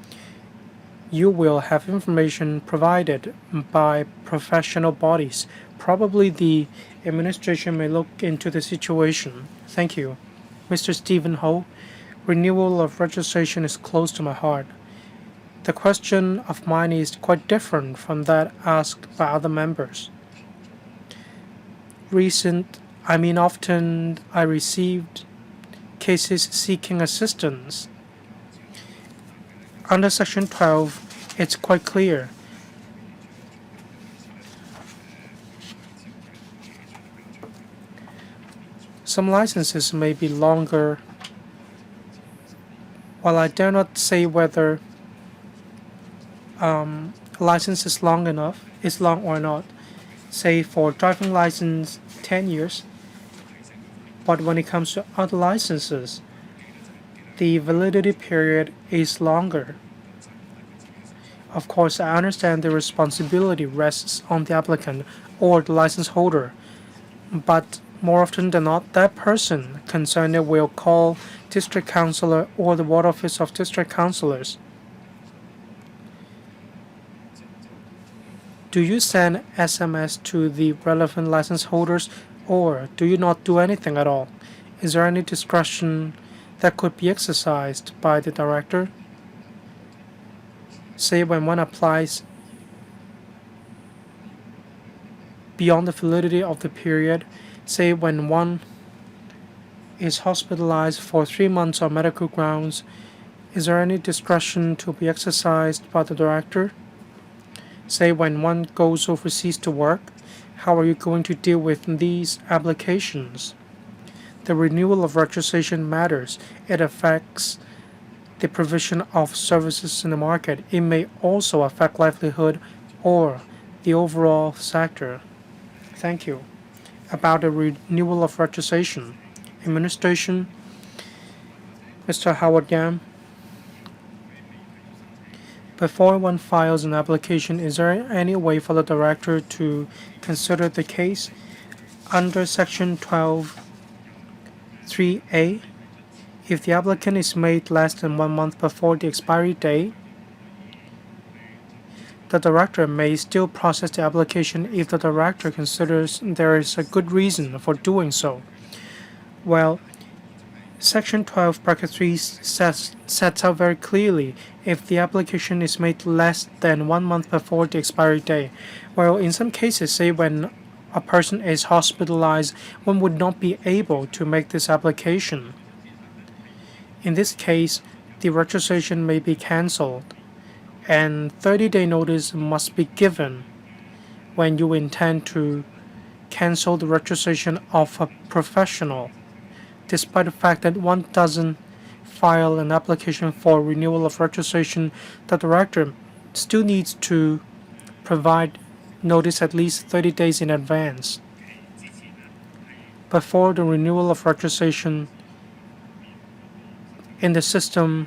you will have information provided by professional bodies. Probably the administration may look into the situation. Thank you. Mr. Stephen Ho, renewal of registration is close to my heart. The question of mine is quite different from that asked by other members. Often I received cases seeking assistance. Under Section 12, it's quite clear. Some licenses may be longer. While I dare not say whether a license is long or not, say for driving license 10 years, but when it comes to other licenses, the validity period is longer. Of course, I understand the responsibility rests on the applicant or the license holder, but more often than not, that person concerned will call district councillor or the ward office of district councillors. Do you send SMS to the relevant license holders, or do you not do anything at all? Is there any discretion that could be exercised by the director? Say when one applies beyond the validity of the period, say when one is hospitalized for 3 months on medical grounds, is there any discretion to be exercised by the director? Say when one goes overseas to work, how are you going to deal with these applications? The renewal of registration matters. It affects the provision of services in the market. It may also affect livelihood or the overall sector. Thank you. About the renewal of registration. Administration, Mr. Howard Yam. Before one files an application, is there any way for the director to consider the case? Under Section 12(3)(a), if the applicant is made less than 1 month before the expiry date, the director may still process the application if the director considers there is a good reason for doing so. Well, Section 12(3) sets out very clearly if the application is made less than 1 month before the expiry date. Well, in some cases, say when a person is hospitalized, one would not be able to make this application. In this case, the registration may be cancelled, and 30-day notice must be given when you intend to cancel the registration of a professional. Despite the fact that one doesn't file an application for renewal of registration, the director still needs to provide notice at least 30 days in advance. Before the renewal of registration, in the system,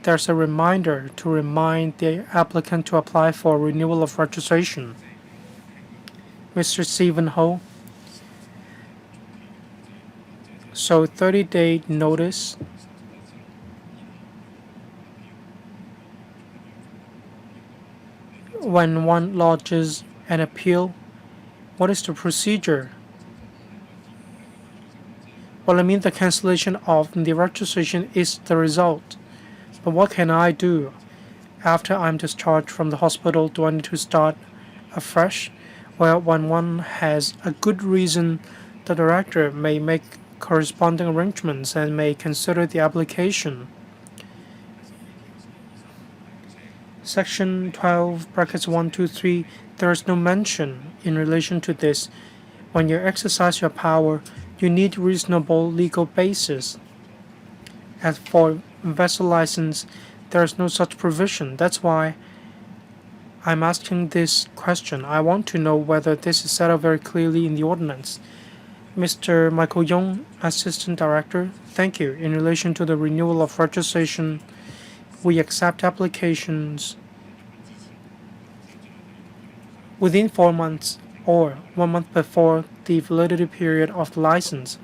there's a reminder to remind the applicant to apply for renewal of registration. Mr. Stephen Ho. So 30-day notice. When one lodges an appeal, what is the procedure? Well, the cancellation of the registration is the result. But what can I do? After I'm discharged from the hospital, do I need to start afresh? Well, when one has a good reason, the director may make corresponding arrangements and may consider the application. Section 12, brackets 1, 2, 3, there is no mention in relation to this. When you exercise your power, you need reasonable legal basis. As for vessel license, there is no such provision. That's why I'm asking this question. I want to know whether this is set out very clearly in the ordinance. Mr. Michael Young, Assistant Director, thank you. In relation to the renewal of registration, we accept applications within 4 months or 1 month before the validity period of the license.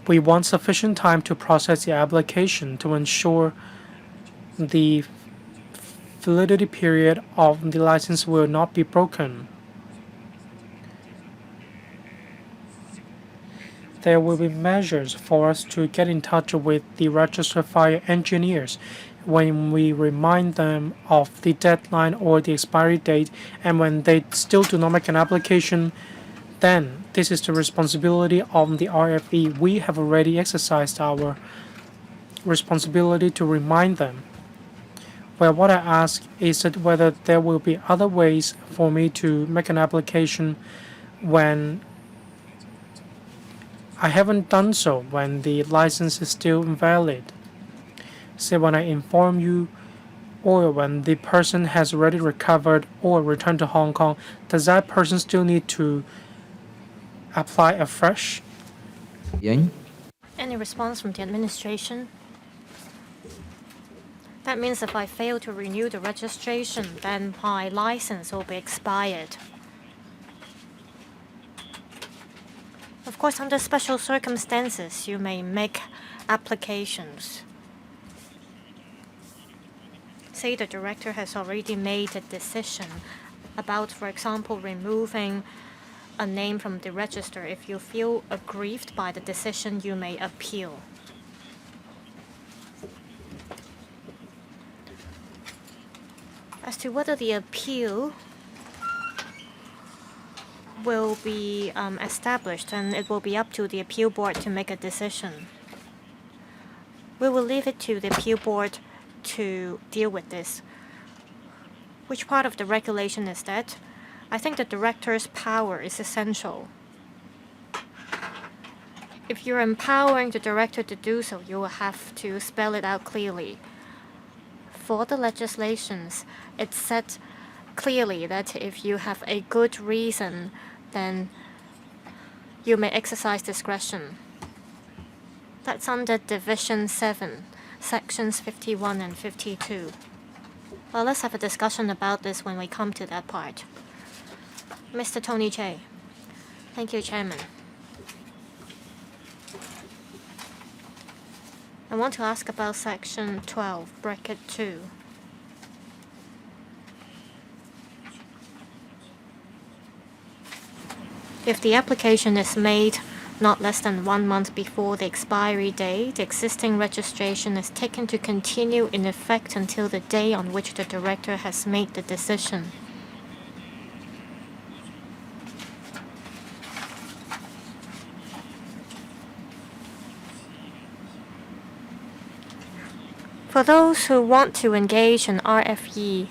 We want sufficient time to process the application to ensure the validity period of the license will not be broken. There will be measures for us to get in touch with the registered fire engineers when we remind them of the deadline or the expiry date, and when they still do not make an application, then this is the responsibility of the RFE. We have already exercised our responsibility to remind them. Well, what I ask is that whether there will be other ways for me to make an application when I haven't done so, when the license is still invalid. Say when I inform you, or when the person has already recovered or returned to Hong Kong, does that person still need to apply afresh? Any response from the administration? That means if I fail to renew the registration, then my license will be expired. Of course, under special circumstances, you may make applications. Say the director has already made a decision about, for example, removing a name from the register. If you feel aggrieved by the decision, you may appeal. As to whether the appeal will be established, and it will be up to the appeal board to make a decision. We will leave it to the appeal board to deal with this. Which part of the regulation is that? I think the director's power is essential. If you're empowering the director to do so, you will have to spell it out clearly. For the legislations, it's said clearly that if you have a good reason, then you may exercise discretion. That's under Division 7, Sections 51 and 52. Well, let's have a discussion about this when we come to that part. Mr. Tony Che. Thank you, Chairman. I want to ask about Section 12, bracket 2. If the application is made not less than 1 month before the expiry date, the existing registration is taken to continue in effect until the day on which the director has made the decision. For those who want to engage in RFE,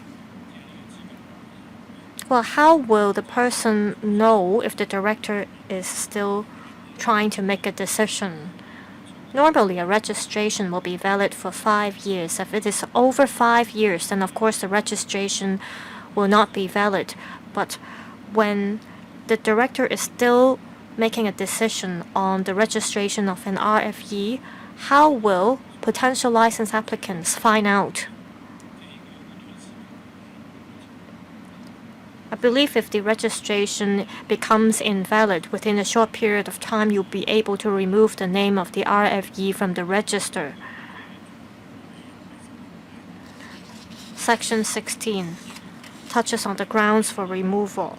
well, how will the person know if the director is still trying to make a decision? Normally, a registration will be valid for 5 years. If it is over 5 years, then of course the registration will not be valid. But when the director is still making a decision on the registration of an RFE, how will potential license applicants find out? I believe if the registration becomes invalid within a short period of time, you'll be able to remove the name of the RFE from the register. Section 16 touches on the grounds for removal.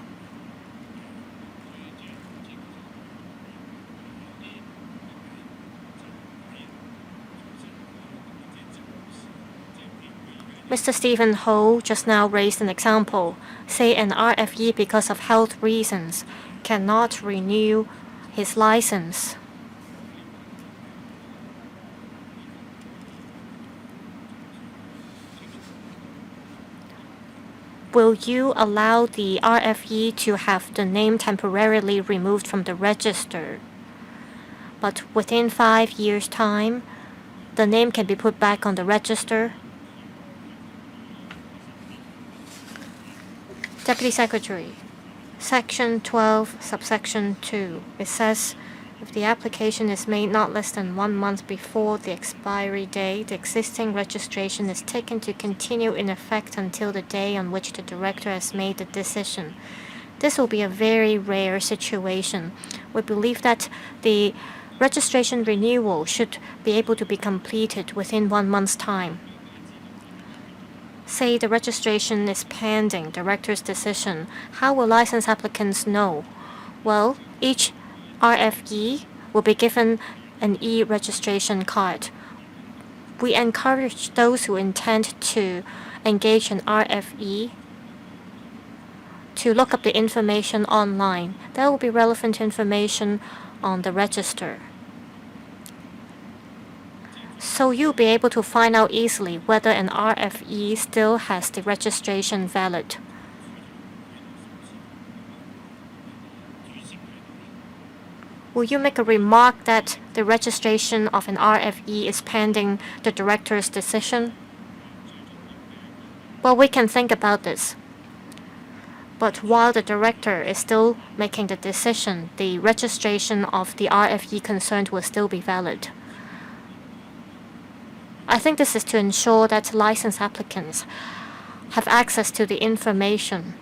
Mr. Stephen Ho just now raised an example. Say an RFE, because of health reasons, cannot renew his license. will you allow the RFE to have the name temporarily removed from the register, but within 5 years' time, the name can be put back on the register? Deputy Secretary, Section 12, subsection 2. It says if the application is made not less than 1 month before the expiry date, the existing registration is taken to continue in effect until the day on which the director has made the decision. This will be a very rare situation. We believe that the registration renewal should be able to be completed within 1 month's time. Say the registration is pending director's decision. How will license applicants know? Well, each RFE will be given an e-registration card. We encourage those who intend to engage in RFE to look up the information online. There will be relevant information on the register. So you'll be able to find out easily whether an RFE still has the registration valid. Will you make a remark that the registration of an RFE is pending the director's decision? Well, we can think about this. But while the director is still making the decision, the registration of the RFE concerned will still be valid. I think this is to ensure that license applicants have access to the information.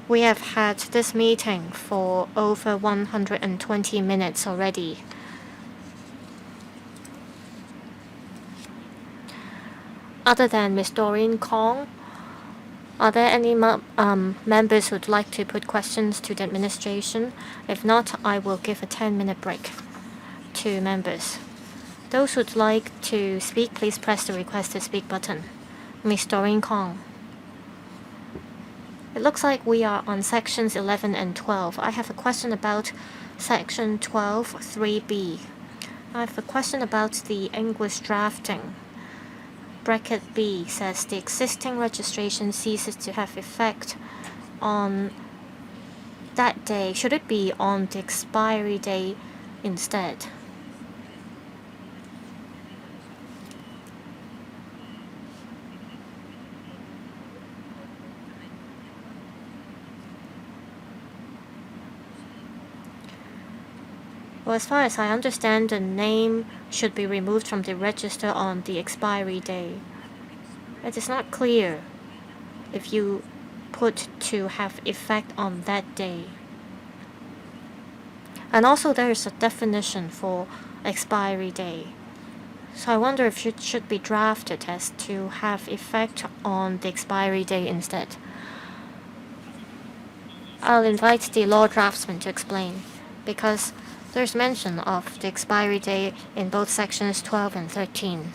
We have had this meeting for over 120 minutes already. Other than Ms. Doreen Kong, are there any members who would like to put questions to the administration? If not, I will give a 10-minute break to members. Those who would like to speak, please press the request to speak button. Ms. Doreen Kong. It looks like we are on sections 11 and 12. I have a question about section 12, 3B. I have a question about the English drafting. Bracket B says the existing registration ceases to have effect on that day. Should it be on the expiry day instead? Well, as far as I understand, the name should be removed from the register on the expiry day. It is not clear if you put to have effect on that day. And also there is a definition for expiry day. So I wonder if it should be drafted as to have effect on the expiry day instead. I'll invite the law draftsman to explain, because there's mention of the expiry date in both sections 12 and 13.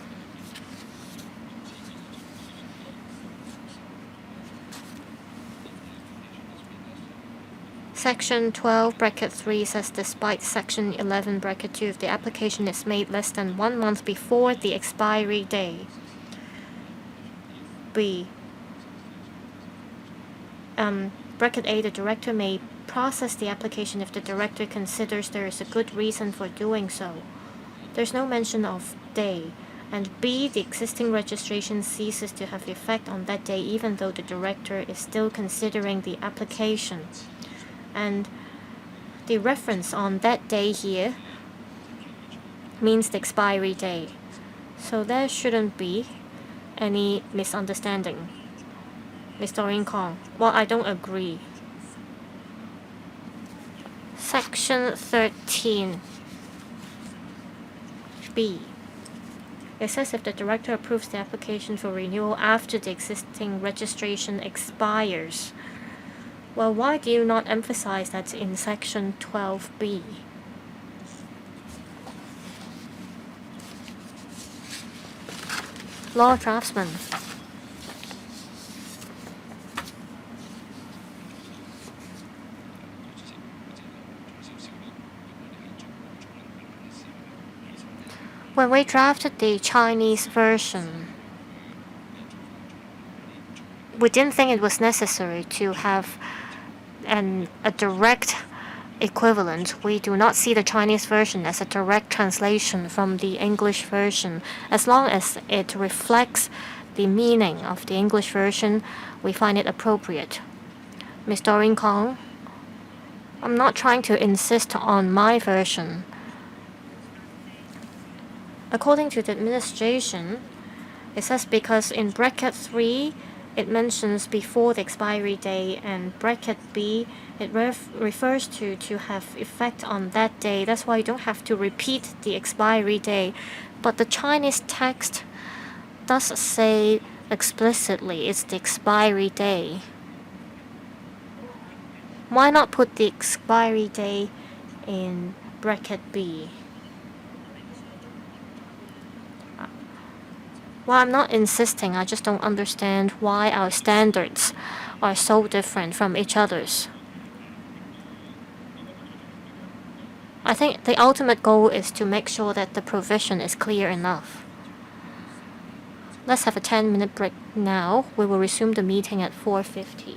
Section 12, bracket 3 says despite section 11, bracket 2, if the application is made less than 1 month before the expiry day. B. Bracket A, the director may process the application if the director considers there is a good reason for doing so. There's no mention of day. And B, the existing registration ceases to have effect on that day even though the director is still considering the application. And the reference on that day here means the expiry day. So there shouldn't be any misunderstanding. Ms. Doreen Kong. Well, I don't agree. Section 13 B. It says if the director approves the application for renewal after the existing registration expires. Well, why do you not emphasize that in section 12B? Law draftsman. When we drafted the Chinese version, we didn't think it was necessary to have a direct equivalent. We do not see the Chinese version as a direct translation from the English version. As long as it reflects the meaning of the English version, we find it appropriate. Ms. Doreen Kong, I'm not trying to insist on my version. According to the administration, it says because in bracket 3, it mentions before the expiry day, and bracket B, it refers to have effect on that day. That's why you don't have to repeat the expiry day. But the Chinese text does say explicitly it's the expiry day. Why not put the expiry day in bracket B? Well, I'm not insisting, I just don't understand why our standards are so different from each other's. I think the ultimate goal is to make sure that the provision is clear enough. Let's have a 10-minute break now. We will resume the meeting at 4:50.